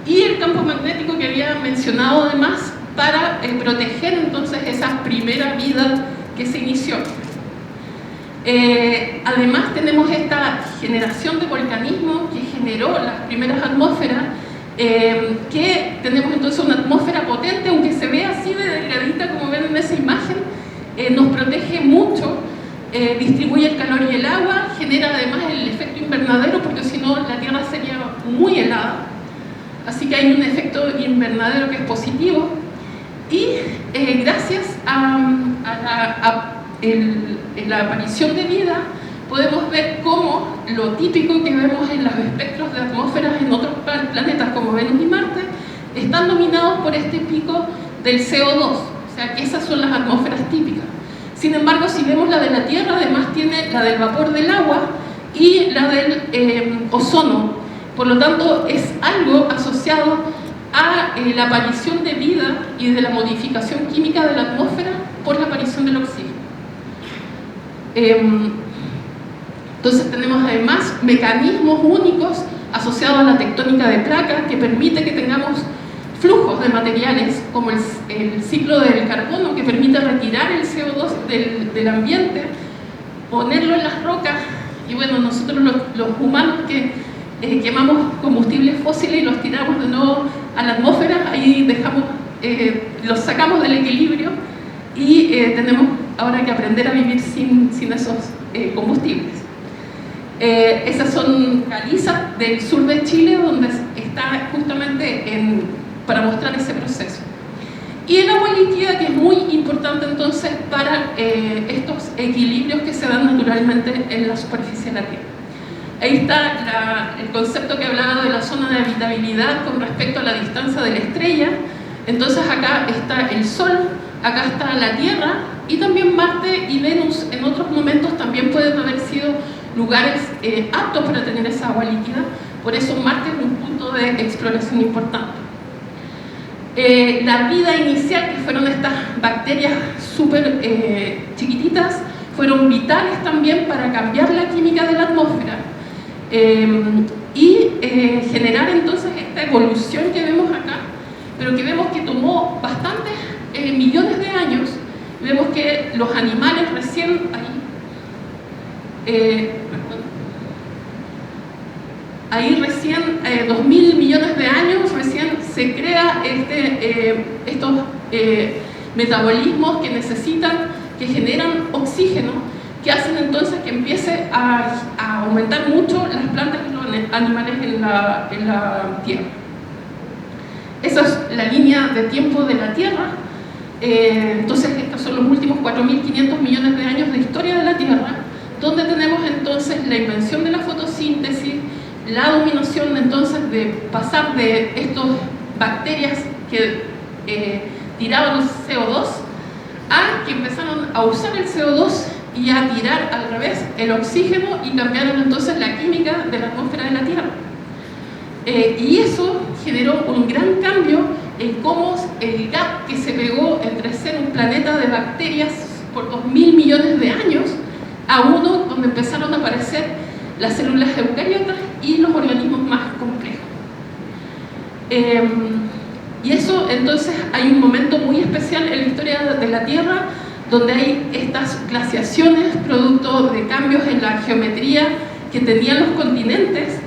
y el campo magnético que había mencionado además para proteger entonces esa primera vida que se inició. Además tenemos esta generación de volcanismo que generó las primeras atmósferas, que tenemos entonces una atmósfera potente, aunque se ve así de delgadita como ven en esa imagen, nos protege mucho, distribuye el calor y el agua, genera además el efecto invernadero, porque si no la Tierra sería muy helada, así que hay un efecto invernadero que es positivo, y gracias a la aparición de vida podemos ver cómo lo típico que vemos en los espectros de atmósferas en otros planetas como Venus y Marte están dominados por este pico del CO2, o sea que esas son las atmósferas típicas. Sin embargo, si vemos la de la Tierra, además tiene la del vapor del agua y la del ozono, por lo tanto es algo asociado a la aparición de vida y de la modificación química de la atmósfera por la aparición del oxígeno. Entonces tenemos además mecanismos únicos asociados a la tectónica de placas que permite que tengamos flujos de materiales como el ciclo del carbono, que permite retirar el CO2 del ambiente, ponerlo en las rocas, y bueno, nosotros los humanos que quemamos combustibles fósiles y los tiramos de nuevo a la atmósfera, ahí los sacamos del equilibrio y tenemos ahora que aprender a vivir sin esos combustibles. Esas son calizas del sur de Chile, donde está justamente para mostrar ese proceso. Y el agua líquida, que es muy importante entonces para estos equilibrios que se dan naturalmente en la superficie de la Tierra. Ahí está el concepto que hablaba de la zona de habitabilidad con respecto a la distancia de la estrella. Entonces acá está el Sol, acá está la Tierra, y también Marte y Venus en otros momentos también pueden haber sido lugares aptos para tener esa agua líquida. Por eso Marte es un punto de exploración importante. La vida inicial, que fueron estas bacterias súper chiquititas, fueron vitales también para cambiar la química de la atmósfera y generar entonces esta evolución que vemos acá, pero que vemos que tomó bastantes millones de años. Vemos que los animales recién ahí recién 2000 millones de años recién se crea estos metabolismos que necesitan, que generan oxígeno, que hacen entonces que empiece a aumentar mucho las plantas y los animales en la Tierra. Esa es la línea de tiempo de la Tierra. Entonces estos son los últimos 4.500 millones de años de historia de la Tierra, donde tenemos entonces la invención de la fotosíntesis, la dominación entonces de pasar de estas bacterias que tiraban el CO2 a que empezaron a usar el CO2 y a tirar al revés el oxígeno, y cambiaron entonces la química de la atmósfera de la Tierra. Y eso generó un gran cambio en cómo el gap que se pegó entre ser un planeta de bacterias por 2.000 millones de años a uno donde empezaron a aparecer las células eucariotas y los organismos más complejos. Y eso, entonces, hay un momento muy especial en la historia de la Tierra donde hay estas glaciaciones producto de cambios en la geometría que tenían los continentes,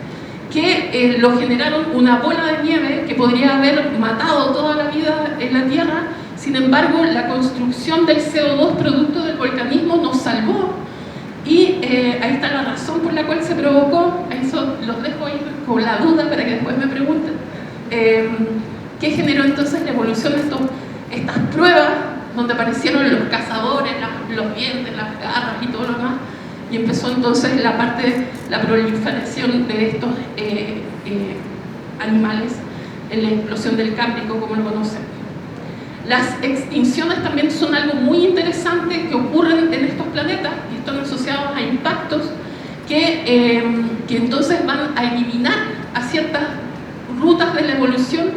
que lo generaron una bola de nieve que podría haber matado toda la vida en la Tierra. Sin embargo, la construcción del CO2 producto del volcanismo nos salvó, y ahí está la razón por la cual se provocó. Eso los dejo ahí con la duda para que después me pregunten. ¿Qué generó entonces la evolución de estas pruebas donde aparecieron los cazadores, los dientes, las garras y todo lo demás? Y empezó entonces la proliferación de estos animales en la explosión del Cámbrico, como lo conocemos. Las extinciones también son algo muy interesante que ocurren en estos planetas y están asociados a impactos que entonces van a eliminar a ciertas rutas de la evolución,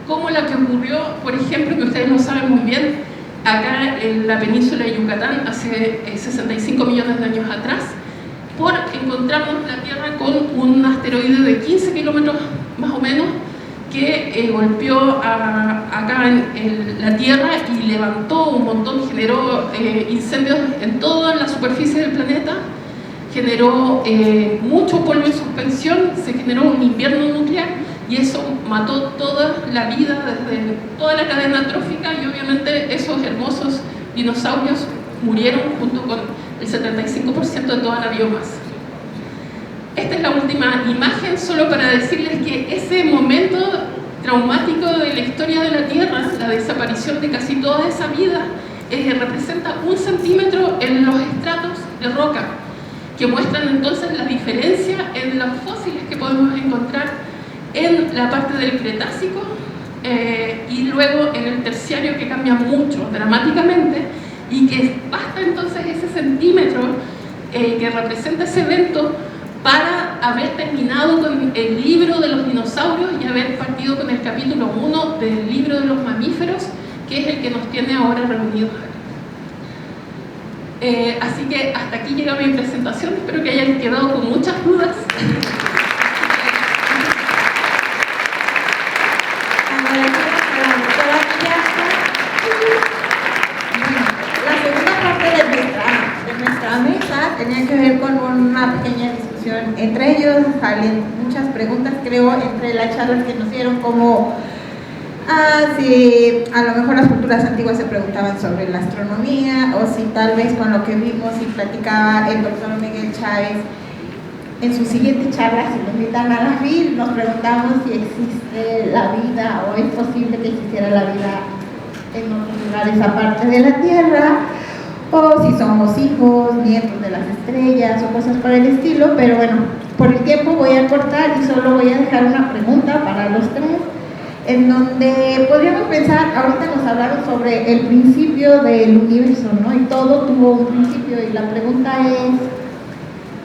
como la que ocurrió, por ejemplo, que ustedes lo saben muy bien, acá en la península de Yucatán hace 65 millones de años atrás, por encontrarnos la Tierra con un asteroide de 15 kilómetros más o menos que golpeó acá en la Tierra y levantó un montón, generó incendios en toda la superficie del planeta, generó mucho polvo en suspensión, se generó un invierno nuclear y eso mató toda la vida desde toda la cadena trófica, y obviamente esos hermosos dinosaurios murieron junto con el 75% de toda la biomasa. Esta es la última imagen, solo para decirles que ese momento traumático de la historia de la Tierra, la desaparición de casi toda esa vida, representa 1 centímetro en los estratos de roca, que muestran entonces la diferencia en los fósiles que podemos encontrar en la parte del Cretácico y luego en el Terciario, que cambia mucho, dramáticamente, y que basta entonces ese centímetro que representa ese evento para haber terminado con el libro de los dinosaurios y haber partido con el capítulo 1 del libro de los mamíferos, que es el que nos tiene ahora reunidos acá. Así que hasta aquí llega mi presentación, espero que hayan quedado con muchas dudas. Tenía que ver con una pequeña discusión entre ellos, salen muchas preguntas, creo, entre las charlas que nos dieron, como si a lo mejor las culturas antiguas se preguntaban sobre la astronomía, o si tal vez con lo que vimos y platicaba el doctor Miguel Chávez en su siguiente charla, si nos invitan a la FIL, nos preguntamos si existe la vida o es posible que existiera la vida en otros lugares aparte de la Tierra, o si somos hijos, nietos de las estrellas o cosas por el estilo. Pero bueno, por el tiempo voy a cortar y solo voy a dejar una pregunta para los tres, en donde podríamos pensar, ahorita nos hablaron sobre el principio del universo, ¿no? Y todo tuvo un principio, y la pregunta es,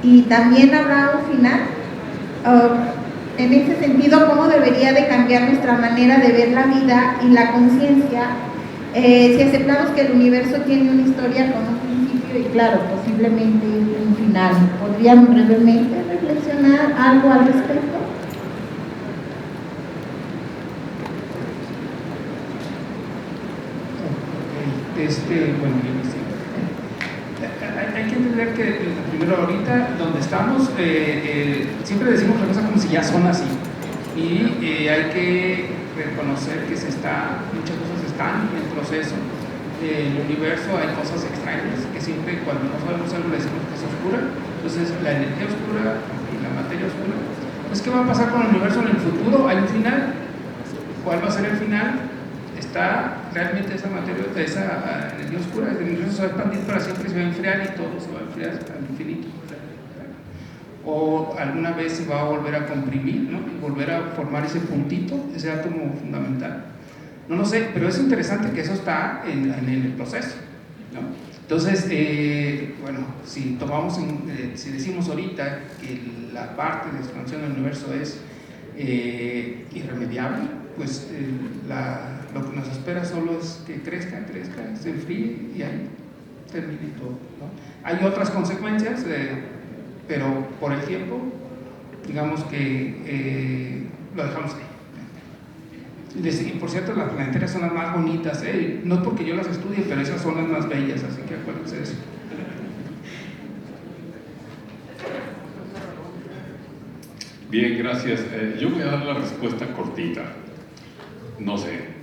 ¿y también habrá un final? En ese sentido, ¿cómo debería de cambiar nuestra manera de ver la vida y la conciencia si aceptamos que el universo tiene una historia con un principio y, claro, posiblemente un final? ¿Podrían brevemente reflexionar algo al respecto? Bueno, hay que entender que primero, ahorita donde estamos, siempre decimos las cosas como si ya son así, y hay que reconocer que muchas cosas están en proceso. El universo, hay cosas extrañas que siempre, cuando no sabemos algo, le decimos que es oscura. Entonces, la energía oscura y la materia oscura, pues, ¿qué va a pasar con el universo en el futuro? ¿Hay un final? ¿Cuál va a ser el final? ¿Está realmente esa materia, esa energía oscura? El universo se va a expandir para siempre, se va a enfriar y todo se va a enfriar al infinito. O alguna vez se va a volver a comprimir, ¿no? Y volver a formar ese puntito, ese átomo fundamental. No lo sé, pero es interesante que eso está en el proceso, ¿no? Entonces, bueno, si decimos ahorita que la parte de expansión del universo es irremediable, pues lo que nos espera solo es que crezca, se enfríe y ahí termine todo, ¿no? Hay otras consecuencias, pero por el tiempo, digamos que lo dejamos ahí. Y por cierto, las planeterias son las más bonitas, no porque yo las estudie, pero esas son las más bellas, así que acuérdense de eso. Bien, gracias. Yo voy a dar la respuesta cortita. No sé.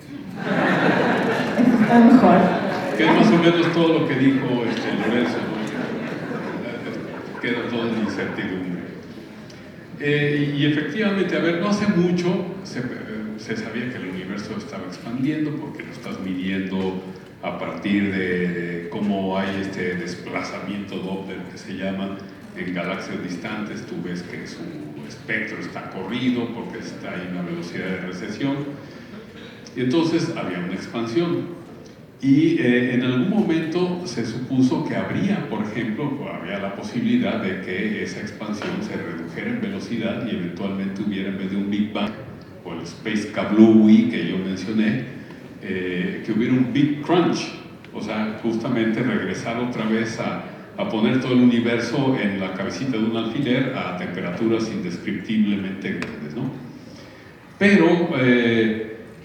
Está mejor. Que es más o menos todo lo que dijo Lorenzo. queda todo en incertidumbre. Y efectivamente, a ver, no hace mucho se sabía que el universo estaba expandiendo porque lo estás midiendo a partir de cómo hay este desplazamiento Doppler que se llama en galaxias distantes. Tú ves que su espectro está corrido porque está en una velocidad de recesión, y entonces había una expansión. Y en algún momento se supuso que habría, por ejemplo, había la posibilidad de que esa expansión se redujera en velocidad y eventualmente hubiera, en vez de un Big Bang o el Space Kablooey que yo mencioné, que hubiera un Big Crunch, o sea, justamente regresar otra vez a poner todo el universo en la cabecita de un alfiler a temperaturas indescriptiblemente grandes, ¿no? Pero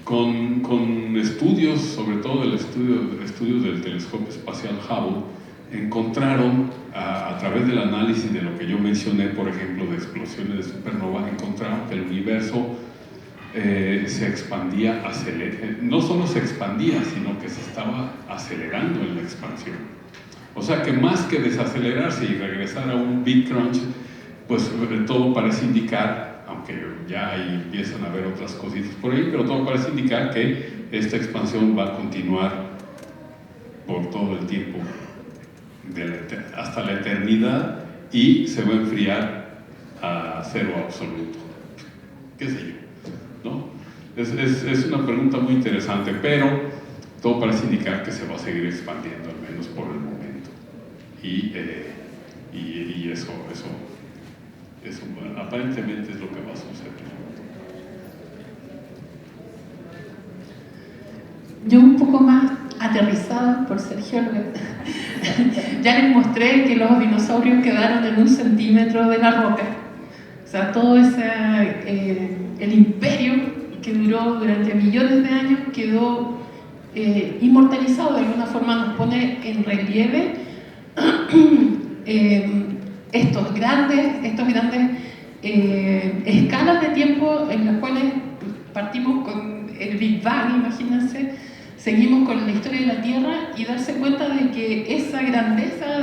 con estudios, sobre todo estudios del telescopio espacial Hubble, encontraron, a través del análisis de lo que yo mencioné, por ejemplo, de explosiones de supernova, encontraron que el universo se expandía, no solo se expandía, sino que se estaba acelerando en la expansión. O sea que más que desacelerarse y regresar a un Big Crunch, pues todo parece indicar, aunque ya empiezan a haber otras cositas por ahí, pero todo parece indicar que esta expansión va a continuar por todo el tiempo, hasta la eternidad, y se va a enfriar a cero absoluto. ¿Qué sé yo? ¿No? Es una pregunta muy interesante, pero todo parece indicar que se va a seguir expandiendo, al menos por el momento. Y eso aparentemente es lo que va a suceder. Yo un poco más aterrizada por ser geóloga, ya les mostré que los dinosaurios quedaron en 1 centímetro de la roca. O sea, todo ese, el imperio que duró durante millones de años quedó inmortalizado. De alguna forma nos pone en relieve estos grandes escalas de tiempo en las cuales partimos con el Big Bang, imagínense, seguimos con la historia de la Tierra, y darse cuenta de que esa grandeza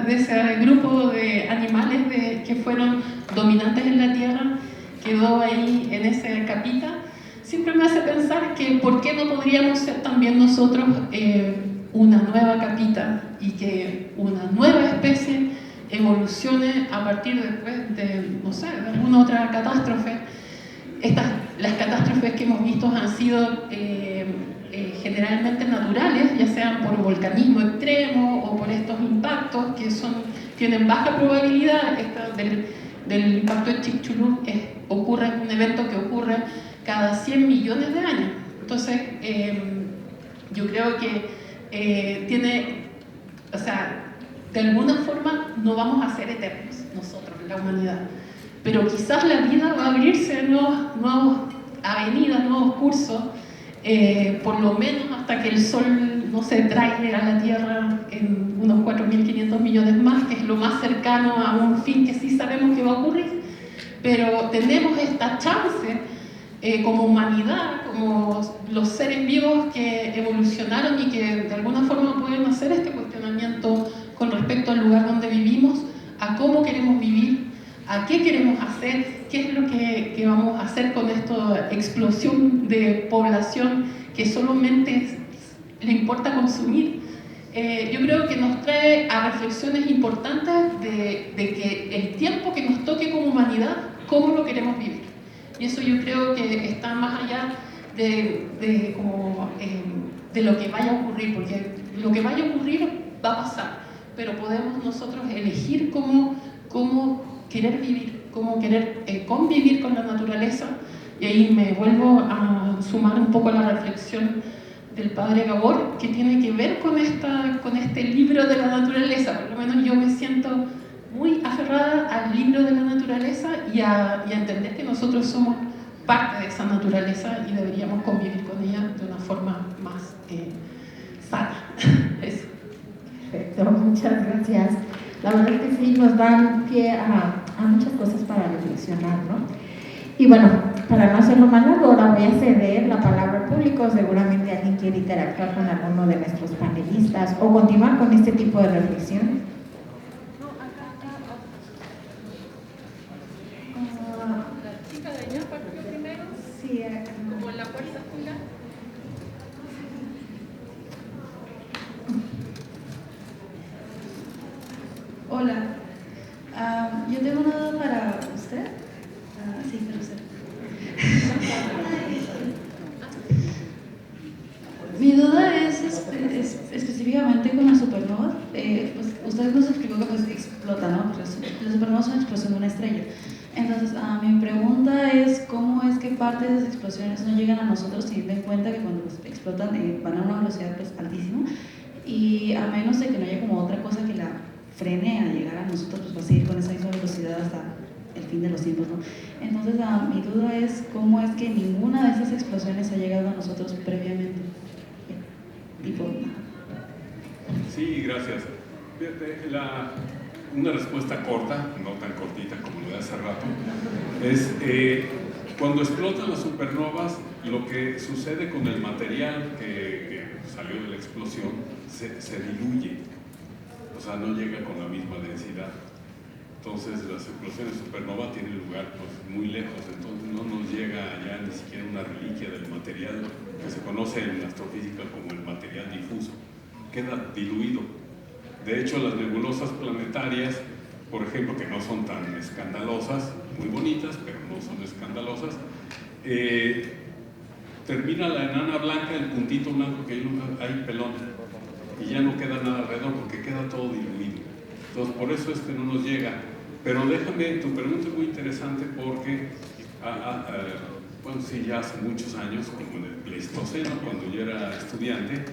de ese grupo de animales que fueron dominantes en la Tierra quedó ahí en esa capita, siempre me hace pensar que ¿por qué no podríamos ser también nosotros una nueva capita, y que una nueva especie evolucione a partir después de, no sé, de alguna otra catástrofe? Las catástrofes que hemos visto han sido generalmente naturales, ya sean por volcanismo extremo o por estos impactos que tienen baja probabilidad. Del impacto de Chicxulub ocurre un evento que ocurre cada 100 millones de años. Entonces, yo creo que o sea, de alguna forma no vamos a ser eternos nosotros, la humanidad, pero quizás la vida va a abrirse nuevas avenidas, nuevos cursos, por lo menos hasta que el Sol no se traiga a la Tierra en unos 4.500 millones más, que es lo más cercano a un fin que sí sabemos que va a ocurrir. Pero tenemos esta chance como humanidad, como los seres vivos que evolucionaron y que de alguna forma pueden hacer este cuestionamiento con respecto al lugar donde vivimos, a cómo queremos vivir, a qué queremos hacer, qué es lo que vamos a hacer con esta explosión de población que solamente le importa consumir. Yo creo que nos trae a reflexiones importantes de que el tiempo que nos toque como humanidad, cómo lo queremos vivir. Y eso yo creo que está más allá de lo que vaya a ocurrir, porque lo que vaya a ocurrir va a pasar, pero podemos nosotros elegir cómo querer vivir, cómo querer convivir con la naturaleza. Y ahí me vuelvo a sumar un poco a la reflexión del padre Gabor, que tiene que ver con este libro de la naturaleza. Por lo menos yo me siento muy aferrada al libro de la naturaleza y a entender que nosotros somos parte de esa naturaleza y deberíamos convivir con ella de una forma más sana. Eso. Perfecto, muchas gracias. La verdad es que sí nos dan pie a muchas cosas para reflexionar, ¿no? Y bueno, para no hacerlo más largo, ahora voy a ceder la palabra al público. Seguramente alguien quiere interactuar con alguno de nuestros panelistas o continuar con este tipo de reflexión. la puerta, Julia. Hola, yo tengo una duda para usted. Sí, para usted. Mi duda es específicamente con las supernovas. Pues usted nos explicó que pues explota, ¿no? Las supernovas son una explosión de una estrella. Entonces, mi pregunta es cómo es que parte de esas explosiones no llegan a nosotros, teniendo en cuenta que cuando pues, explotan van a una velocidad pues, altísima, y a menos de que no haya como otra cosa que la frene a llegar a nosotros, pues va a seguir con esa misma velocidad hasta el fin de los tiempos, ¿no? Entonces, mi duda es cómo es que ninguna de esas explosiones ha llegado a nosotros previamente. Tipo, Sí, gracias. Una respuesta corta, no tan cortita como lo de hace rato, es cuando explotan las supernovas, lo que sucede con el material que salió de la explosión se diluye, o sea, no llega con la misma densidad. Entonces las explosiones supernova tienen lugar pues, muy lejos, entonces no nos llega ya ni siquiera una reliquia del material que se conoce en astrofísica como el material difuso, queda diluido. De hecho, las nebulosas planetarias, por ejemplo, que no son tan escandalosas, muy bonitas, pero no son escandalosas, termina la enana blanca, el puntito blanco que hay pelón, y ya no queda nada alrededor porque queda todo diluido. Entonces, por eso es que no nos llega. Pero déjame, tu pregunta es muy interesante porque, bueno, sí, ya hace muchos años, como en el Pleistoceno, cuando yo era estudiante,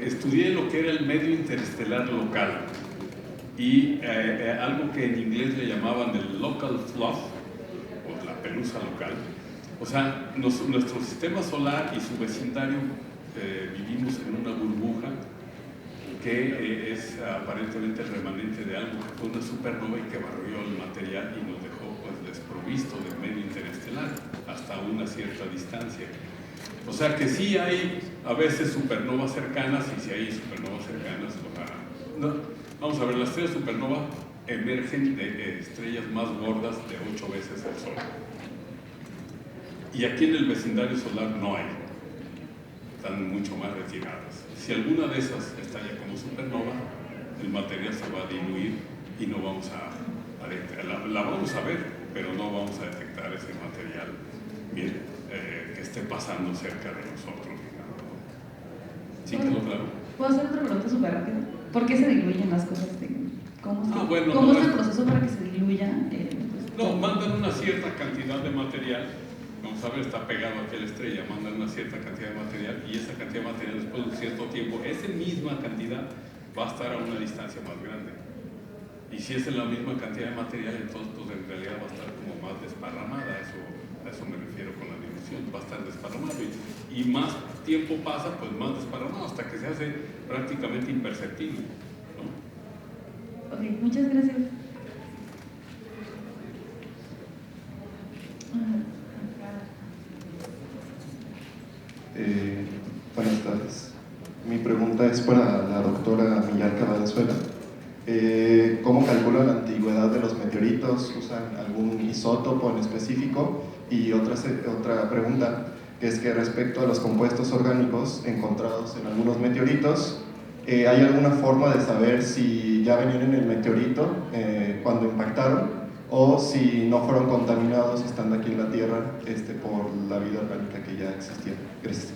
estudié lo que era el medio interestelar local y algo que en inglés le llamaban el local fluff, o la pelusa local. O sea, nuestro sistema solar y su vecindario vivimos en una burbuja que es aparentemente el remanente de algo que fue una supernova y que barrió el material y nos dejó pues, desprovisto del medio interestelar hasta una cierta distancia. O sea que sí hay a veces supernovas cercanas, y si hay supernovas cercanas, vamos a ver, las estrellas supernovas emergen de estrellas más gordas de 8 veces el Sol. Y aquí en el vecindario solar no hay, están mucho más retiradas. Si alguna de esas estalla como supernova, el material se va a diluir y no vamos a detectar, la vamos a ver, pero no vamos a detectar ese material bien, que esté pasando cerca de nosotros. ¿Sí quedó claro? ¿Puedo hacer otra pregunta súper rápida? ¿Por qué se diluyen las cosas? ¿Cómo es el proceso para que se diluyan? No, mandan una cierta cantidad de material. Vamos a ver, está pegado aquí a la estrella, mandan una cierta cantidad de material y esa cantidad de material después de un cierto tiempo, esa misma cantidad va a estar a una distancia más grande. Y si es en la misma cantidad de material, entonces pues en realidad va a estar como más desparramada, a eso me refiero con la dilución, va a estar desparramado y más tiempo pasa, pues más desparramado hasta que se hace prácticamente imperceptible, ¿no? Ok, muchas gracias. Buenas tardes. Mi pregunta es para la doctora Millarca Valenzuela. ¿Cómo calculan la antigüedad de los meteoritos? ¿Usan algún isótopo en específico? Y otra pregunta, que es que respecto a los compuestos orgánicos encontrados en algunos meteoritos, ¿hay alguna forma de saber si ya venían en el meteorito cuando impactaron o si no fueron contaminados estando aquí en la Tierra por la vida orgánica que ya existía? Gracias.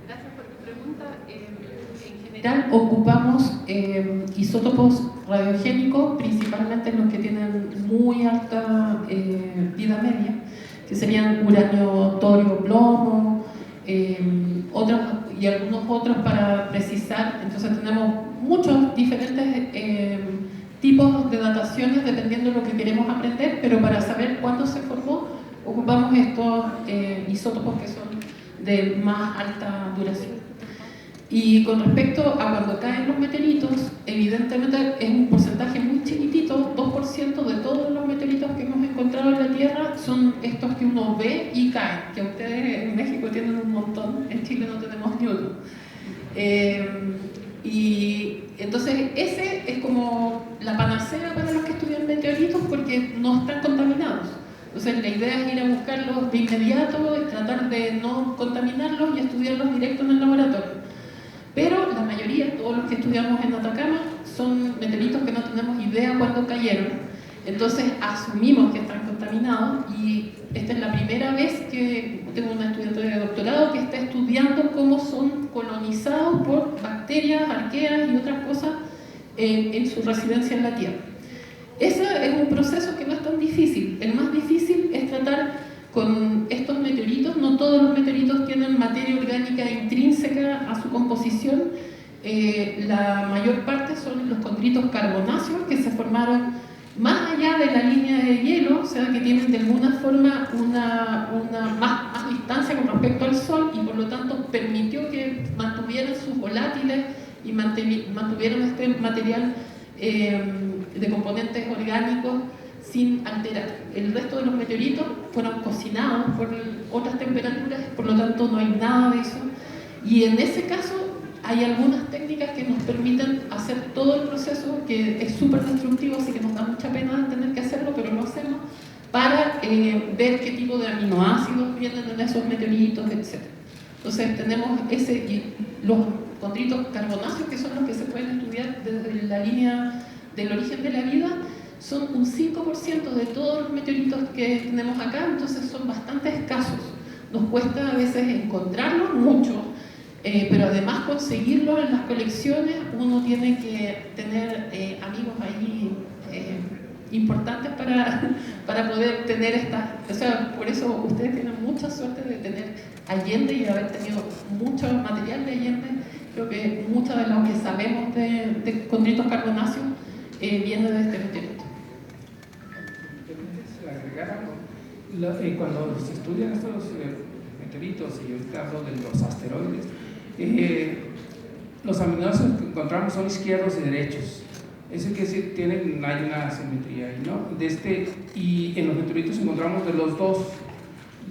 Gracias por tu pregunta. En general ocupamos isótopos radiogénicos, principalmente los que tienen muy alta vida media, que serían uranio, torio, plomo, y algunos otros para precisar. Entonces tenemos muchos diferentes tipos de dataciones dependiendo de lo que queremos aprender, pero para saber cuándo se formó ocupamos estos isótopos que son de más alta duración. Y con respecto a cuando caen los meteoritos, evidentemente es un porcentaje muy chiquitito, 2% de todos los meteoritos que hemos encontrado en la Tierra son estos que uno ve y caen, que ustedes en México tienen un montón, en Chile no tenemos ni uno. Y entonces ese es como la panacea para los que estudian meteoritos porque no están contaminados. Entonces la idea es ir a buscarlos de inmediato y tratar de no contaminarlos y estudiarlos directo en el laboratorio. Pero la mayoría, todos los que estudiamos en Atacama, son meteoritos que no tenemos idea cuándo cayeron. Entonces asumimos que están contaminados y esta es la primera vez que tengo una estudiante de doctorado que está estudiando cómo son colonizados por bacterias, arqueas y otras cosas en su residencia en la Tierra. Ese es un proceso que no es tan difícil. El más difícil es tratar con estos meteoritos. No todos los meteoritos tienen materia orgánica intrínseca a su composición. La mayor parte son los condritos carbonáceos que se formaron más allá de la línea de hielo, o sea que tienen de alguna forma una más distancia con respecto al Sol y por lo tanto permitió que mantuvieran sus volátiles y mantuvieran este material de componentes orgánicos sin alterar. El resto de los meteoritos fueron cocinados por otras temperaturas, por lo tanto no hay nada de eso. Y en ese caso hay algunas técnicas que nos permiten hacer todo el proceso, que es súper destructivo, así que nos da mucha pena tener que hacerlo, pero lo hacemos, para ver qué tipo de aminoácidos vienen en esos meteoritos, etc. Entonces tenemos los condritos carbonáceos, que son los que se pueden estudiar desde la línea del origen de la vida, son un 5% de todos los meteoritos que tenemos acá, entonces son bastante escasos. Nos cuesta a veces encontrarlos mucho, pero además conseguirlo en las colecciones uno tiene que tener amigos ahí importantes para poder tener estas, o sea, por eso ustedes tienen mucha suerte de tener Allende y de haber tenido mucho material de Allende. Creo que mucho de lo que sabemos de condritos carbonáceos viene de este meteorito. Cuando se estudian estos meteoritos, y ahorita hablo de los asteroides, los aminoácidos que encontramos son izquierdos y derechos. Eso quiere decir que hay una simetría ahí, ¿no? Y en los meteoritos encontramos de los dos.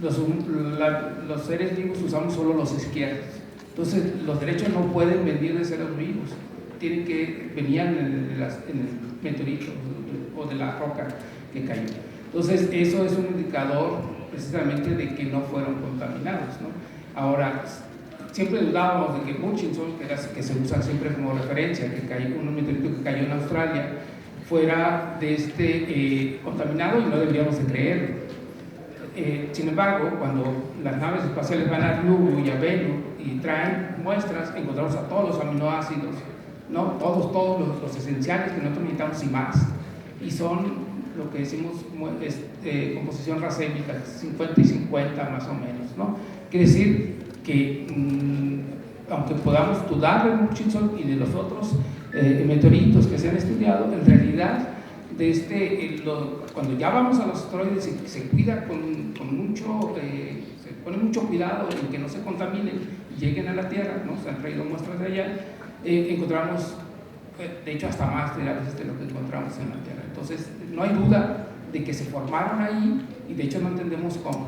Los seres vivos usamos solo los izquierdos. Entonces, los derechos no pueden venir de seres vivos. Venían en el meteorito o de la roca que cayó. Entonces, eso es un indicador precisamente de que no fueron contaminados, ¿no? Ahora, siempre dudábamos de que Hutchinson, que se usa siempre como referencia, que cayó un meteorito que cayó en Australia, fuera contaminado, y no deberíamos de creerlo. Sin embargo, cuando las naves espaciales van a Lugo y a Bennu y traen muestras, encontramos a todos los aminoácidos, ¿no? Todos los esenciales que nosotros necesitamos y más. Y son lo que decimos composición racémica, 50 y 50 más o menos, ¿no? Quiere decir que aunque podamos dudar de Hutchinson y de los otros meteoritos que se han estudiado, en realidad cuando ya vamos a los asteroides se cuida con mucho, se pone mucho cuidado en que no se contaminen y lleguen a la Tierra, ¿no? Se han traído muestras de allá, encontramos, de hecho, hasta más de a veces de lo que encontramos en la Tierra. Entonces, no hay duda de que se formaron ahí y de hecho no entendemos cómo.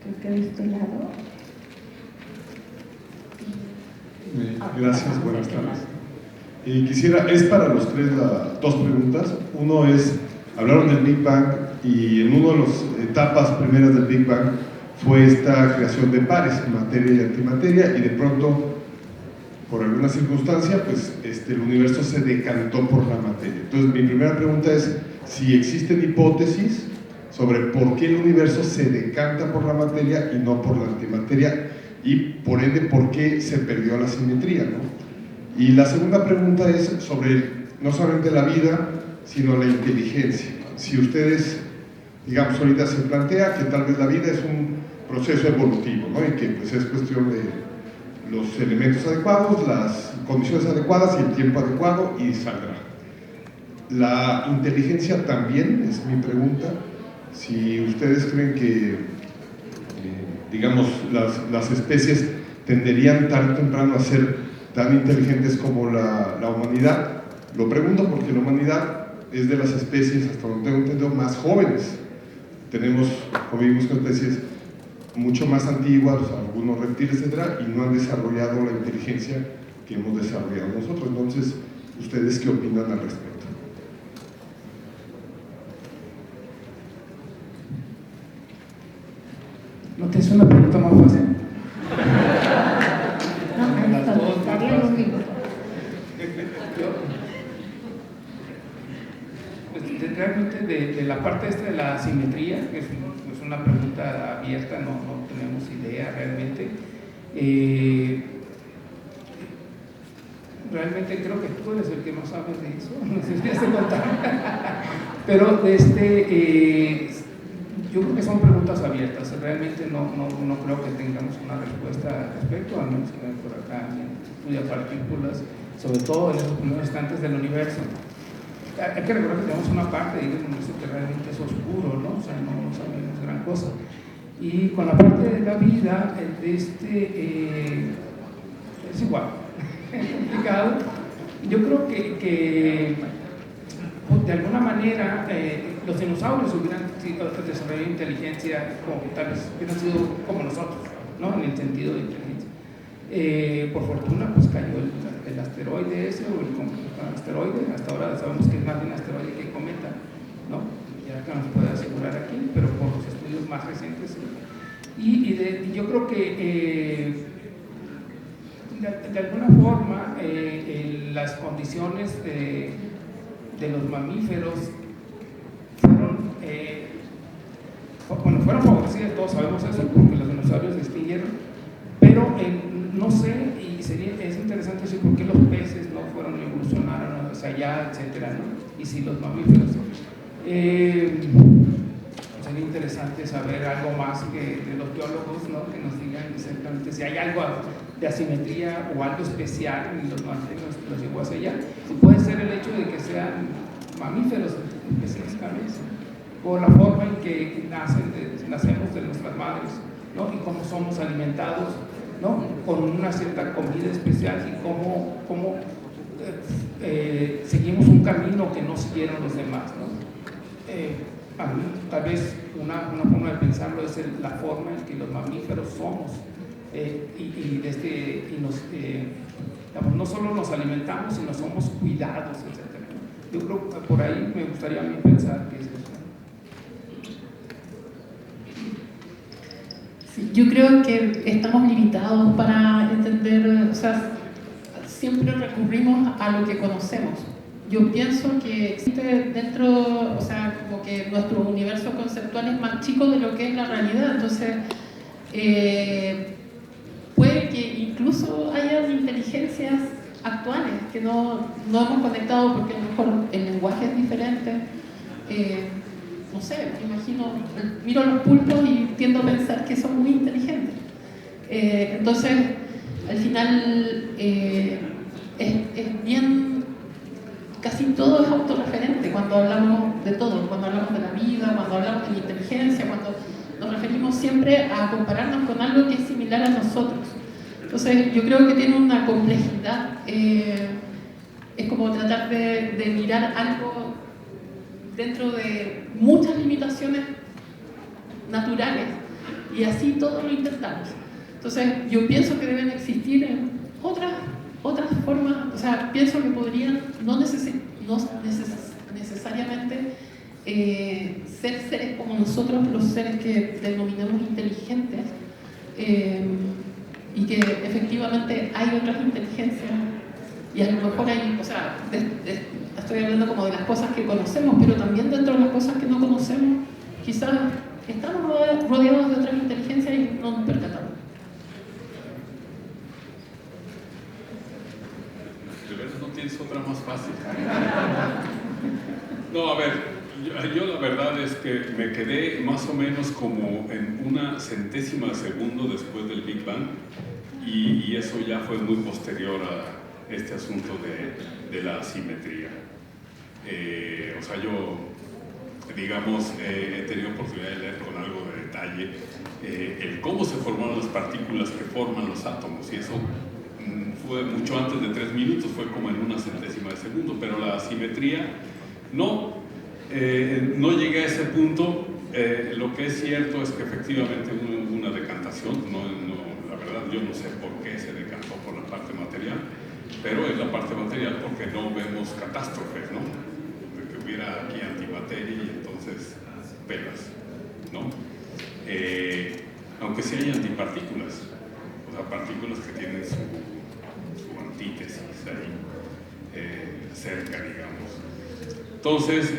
Creo que de este lado. Gracias, buenas tardes. Es para los tres dos preguntas. Uno es, hablaron del Big Bang y en una de las etapas primeras del Big Bang fue esta creación de pares, materia y antimateria, y de pronto, por alguna circunstancia, pues el universo se decantó por la materia. Entonces, mi primera pregunta es si existen hipótesis sobre por qué el universo se decanta por la materia y no por la antimateria, y por ende, por qué se perdió la simetría, ¿no? Y la segunda pregunta es sobre no solamente la vida, sino la inteligencia. Si ustedes, digamos, ahorita se plantea que tal vez la vida es un proceso evolutivo, ¿no? Y que pues es cuestión de los elementos adecuados, las condiciones adecuadas y el tiempo adecuado, y saldrá. La inteligencia también, es mi pregunta, si ustedes creen que, digamos, las especies tenderían tarde o temprano a ser tan inteligentes como la humanidad. Lo pregunto porque la humanidad es de las especies, hasta donde tengo entendido, más jóvenes. Convivimos con especies mucho más antiguas, algunos reptiles, etcétera, y no han desarrollado la inteligencia que hemos desarrollado nosotros. Entonces, ¿ustedes qué opinan al respecto? No, estaría en un minuto. Pues, realmente de la parte esta de la asimetría, que es una pregunta abierta, no tenemos idea realmente. Realmente creo que tú eres el que más sabes de eso, no sé si ya se contaron. Pero yo creo que son preguntas abiertas, realmente no creo que tengamos una respuesta al respecto, al menos que por acá estudia partículas, sobre todo en esos primeros instantes del universo. Hay que recordar que tenemos una parte del universo que realmente es oscuro, ¿no? O sea, no sabemos gran cosa. Y con la parte de la vida, es igual, es complicado. Yo creo que de alguna manera los dinosaurios hubieran desarrollado inteligencia como tal vez hubieran sido como nosotros, ¿no? En el sentido de inteligencia. Por fortuna pues cayó el asteroide ese o el asteroide, hasta ahora sabemos que es más bien asteroide que cometa, ¿no? Ya que nos puede asegurar aquí, pero por los estudios más recientes. Y yo creo que de alguna forma las condiciones de los mamíferos fueron favorecidas, todos sabemos eso, porque los dinosaurios se extinguieron, pero no sé, y es interesante decir por qué los peces no fueron evolucionaron hacia allá, etcétera, ¿no? Y si los mamíferos. Sería interesante saber algo más que de los biólogos, ¿no? Que nos digan exactamente si hay algo de asimetría o algo especial en los mamíferos que los llevó hacia allá. Y puede ser el hecho de que sean mamíferos específicamente, o la forma en que nacemos de nuestras madres, ¿no? Y cómo somos alimentados, ¿no? Con una cierta comida especial y cómo seguimos un camino que no siguieron los demás, ¿no? Tal vez una forma de pensarlo es la forma en que los mamíferos somos digamos, no solo nos alimentamos, sino somos cuidados, etc. Yo creo que por ahí me gustaría a mí pensar que es eso. Sí, yo creo que estamos limitados para entender, o sea, siempre recurrimos a lo que conocemos. Yo pienso que existe dentro, o sea, como que nuestro universo conceptual es más chico de lo que es la realidad, entonces puede que incluso haya inteligencias actuales que no hemos conectado porque a lo mejor el lenguaje es diferente. No sé, me imagino, miro los pulpos y tiendo a pensar que son muy inteligentes. Entonces, al final es bien. Casi todo es autorreferente cuando hablamos de todo, cuando hablamos de la vida, cuando hablamos de la inteligencia, cuando nos referimos siempre a compararnos con algo que es similar a nosotros. Entonces yo creo que tiene una complejidad, es como tratar de mirar algo dentro de muchas limitaciones naturales y así todo lo intentamos. Entonces yo pienso que deben existir otras formas, o sea, pienso que podrían no necesariamente ser seres como nosotros, los seres que denominamos inteligentes, y que efectivamente hay otras inteligencias y a lo mejor hay, o sea, estoy hablando como de las cosas que conocemos, pero también dentro de las cosas que no conocemos, quizás estamos rodeados de otras inteligencias y no nos percatamos. ¿No tienes otra más fácil? No, a ver, yo la verdad es que me quedé más o menos como en una centésima de segundo después del Big Bang y eso ya fue muy posterior a este asunto de la asimetría. O sea, yo, digamos, he tenido oportunidad de leer con algo de detalle el cómo se formaron las partículas que forman los átomos y eso fue mucho antes de 3 minutos, fue como en una centésima de segundo, pero la asimetría no llegué a ese punto. Lo que es cierto es que efectivamente hubo una decantación, la verdad yo no sé por qué se decantó por la parte material, pero es la parte material porque no vemos catástrofes, ¿no? De que hubiera aquí antimateria y entonces pelas, ¿no? Aunque sí hay antipartículas. O partículas que tienen su antítesis ahí cerca, digamos. Entonces,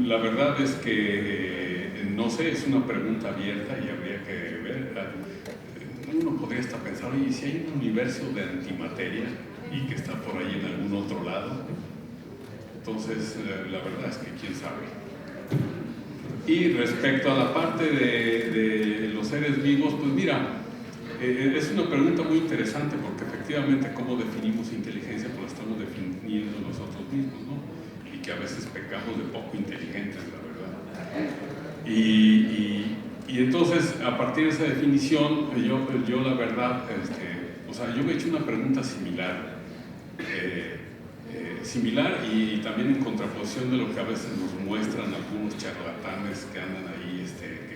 la verdad es que no sé, es una pregunta abierta y habría que ver. Uno podría hasta pensar, oye, si hay un universo de antimateria y que está por ahí en algún otro lado, entonces la verdad es que quién sabe. Y respecto a la parte de los seres vivos, pues mira, es una pregunta muy interesante porque efectivamente cómo definimos inteligencia, pues la estamos definiendo nosotros mismos, ¿no? Y que a veces pecamos de poco inteligentes, la verdad. Y entonces, a partir de esa definición, yo la verdad, o sea, yo me he hecho una pregunta similar, y también en contraposición de lo que a veces nos muestran algunos charlatanes que andan ahí, que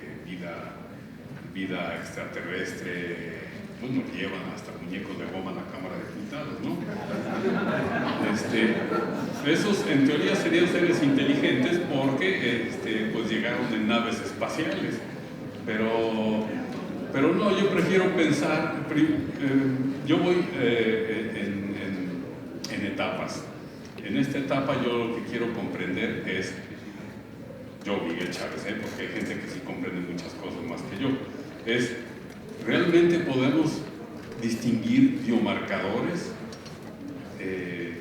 vida extraterrestre, pues nos llevan hasta muñecos de goma a la Cámara de Diputados, ¿no? Esos en teoría serían seres inteligentes porque pues llegaron en naves espaciales, pero no, yo prefiero pensar, yo voy en etapas. En esta etapa yo lo que quiero comprender es, yo Miguel Chávez, porque hay gente que sí comprende muchas cosas más que yo, es, ¿realmente podemos distinguir biomarcadores,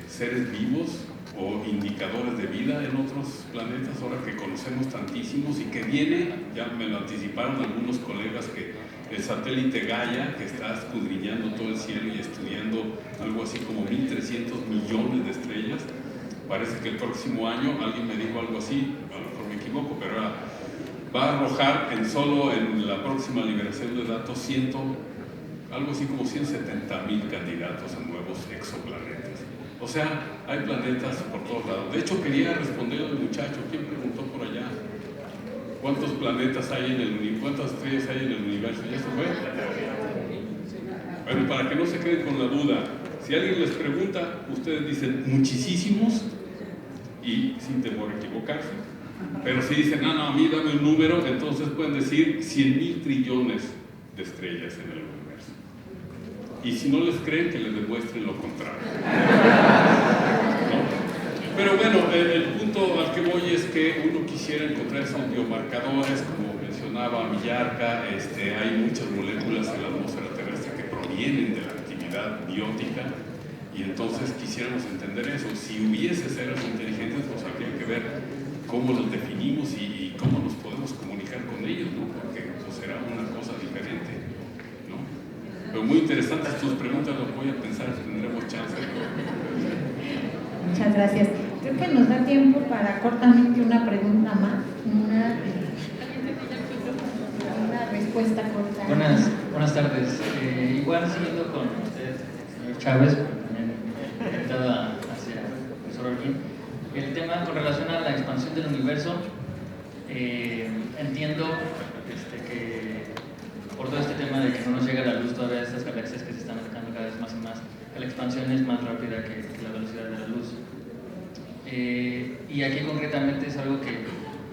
seres vivos o indicadores de vida en otros planetas, ahora que conocemos tantísimos y que viene, ya me lo anticiparon algunos colegas, que el satélite Gaia, que está escudriñando todo el cielo y estudiando algo así como 1.300 millones de estrellas, parece que el próximo año, alguien me dijo algo así, a lo mejor me equivoco, pero va a arrojar solo en la próxima liberación de datos algo así como 170,000 candidatos a nuevos exoplanetas. O sea, hay planetas por todos lados. De hecho, quería responder al muchacho, ¿quién preguntó por allá? ¿Cuántos planetas hay en el universo? ¿Cuántas estrellas hay en el universo? ¿Ya se fue? Bueno, para que no se queden con la duda, si alguien les pregunta, ustedes dicen muchísimos y sin temor a equivocarse. Pero si dicen, no, a mí dame un número, entonces pueden decir 100,000 trillones de estrellas en el universo. Y si no les creen, que les demuestren lo contrario. ¿No? Pero bueno, el punto al que voy es que uno quisiera encontrar esos biomarcadores, como mencionaba Millarca, hay muchas moléculas en la atmósfera terrestre que provienen de la actividad biótica, y entonces quisiéramos entender eso. Si hubiese seres inteligentes, pues habría que ver cómo los definimos y cómo nos podemos comunicar con ellos, ¿no? Porque pues, será una cosa diferente, ¿no? Pero muy interesantes tus preguntas, las voy a pensar, tendremos chance. Muchas gracias. Creo que nos da tiempo para cortamente una pregunta más, una respuesta corta. Buenas tardes. Igual siguiendo con usted, señor Chávez, también orientada hacia el profesor Holguín, el tema con relación a la expansión del universo, entiendo que por todo este tema de que no nos llega la luz todavía, estas galaxias que se están acercando cada vez más y más, la expansión es más rápida que la velocidad de la luz. Y aquí concretamente es algo que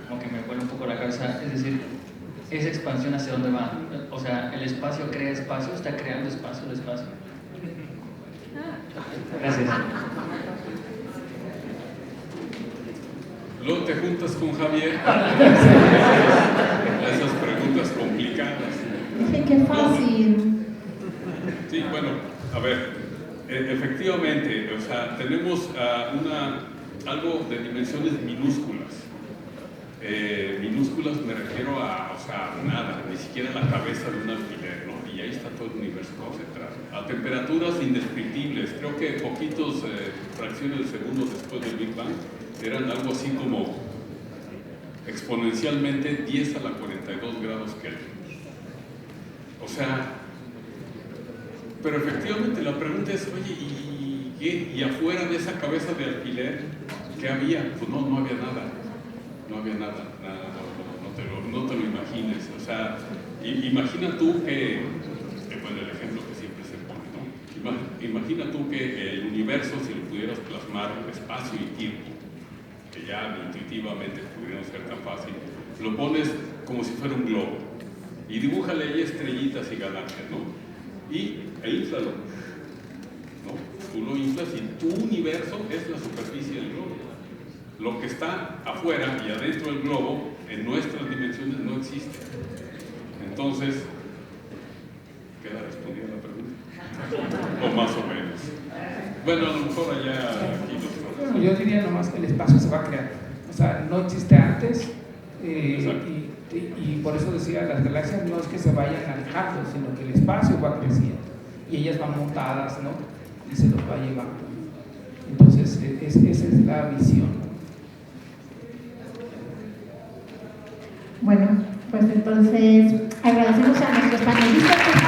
como que me vuelve un poco la cabeza, es decir, ¿esa expansión hacia dónde va? O sea, ¿el espacio crea espacio? ¿Está creando espacio el espacio? Gracias. Luego te juntas con Javier esas preguntas complicadas. Dije, qué fácil. Sí, bueno, a ver, efectivamente, o sea, tenemos algo de dimensiones minúsculas. Minúsculas me refiero a, o sea, nada, ni siquiera la cabeza de un alfiler, ¿no? Y ahí está todo el universo concentrado. A temperaturas indescriptibles, creo que poquitos fracciones de segundo después del Big Bang eran algo así como exponencialmente 10 a la 42 grados Kelvin. O sea, pero efectivamente la pregunta es, oye, ¿y afuera de esa cabeza de alfiler qué había? Pues no había nada. No había nada, no te lo imagines. O sea, imagina tú que, bueno, el ejemplo que siempre se pone, ¿no? Imagina tú que el universo, si lo pudieras plasmar en espacio y tiempo, que ya intuitivamente pudiera ser tan fácil, lo pones como si fuera un globo y dibújale ahí estrellitas y galaxias, ¿no? e inflalo, ¿no? Tú lo inflas y tu universo es la superficie del globo. Lo que está afuera y adentro del globo, en nuestras dimensiones, no existe. Entonces, ¿queda respondida la pregunta? O más o menos. Bueno, a lo mejor allá aquí los... Bueno, yo diría nomás que el espacio se va a crear. O sea, no existe antes, y por eso decía, las galaxias no es que se vayan alejando, sino que el espacio va creciendo y ellas van montadas, ¿no? Y se los va llevando. Entonces, esa es la visión. Bueno, pues entonces agradecemos a nuestros panelistas.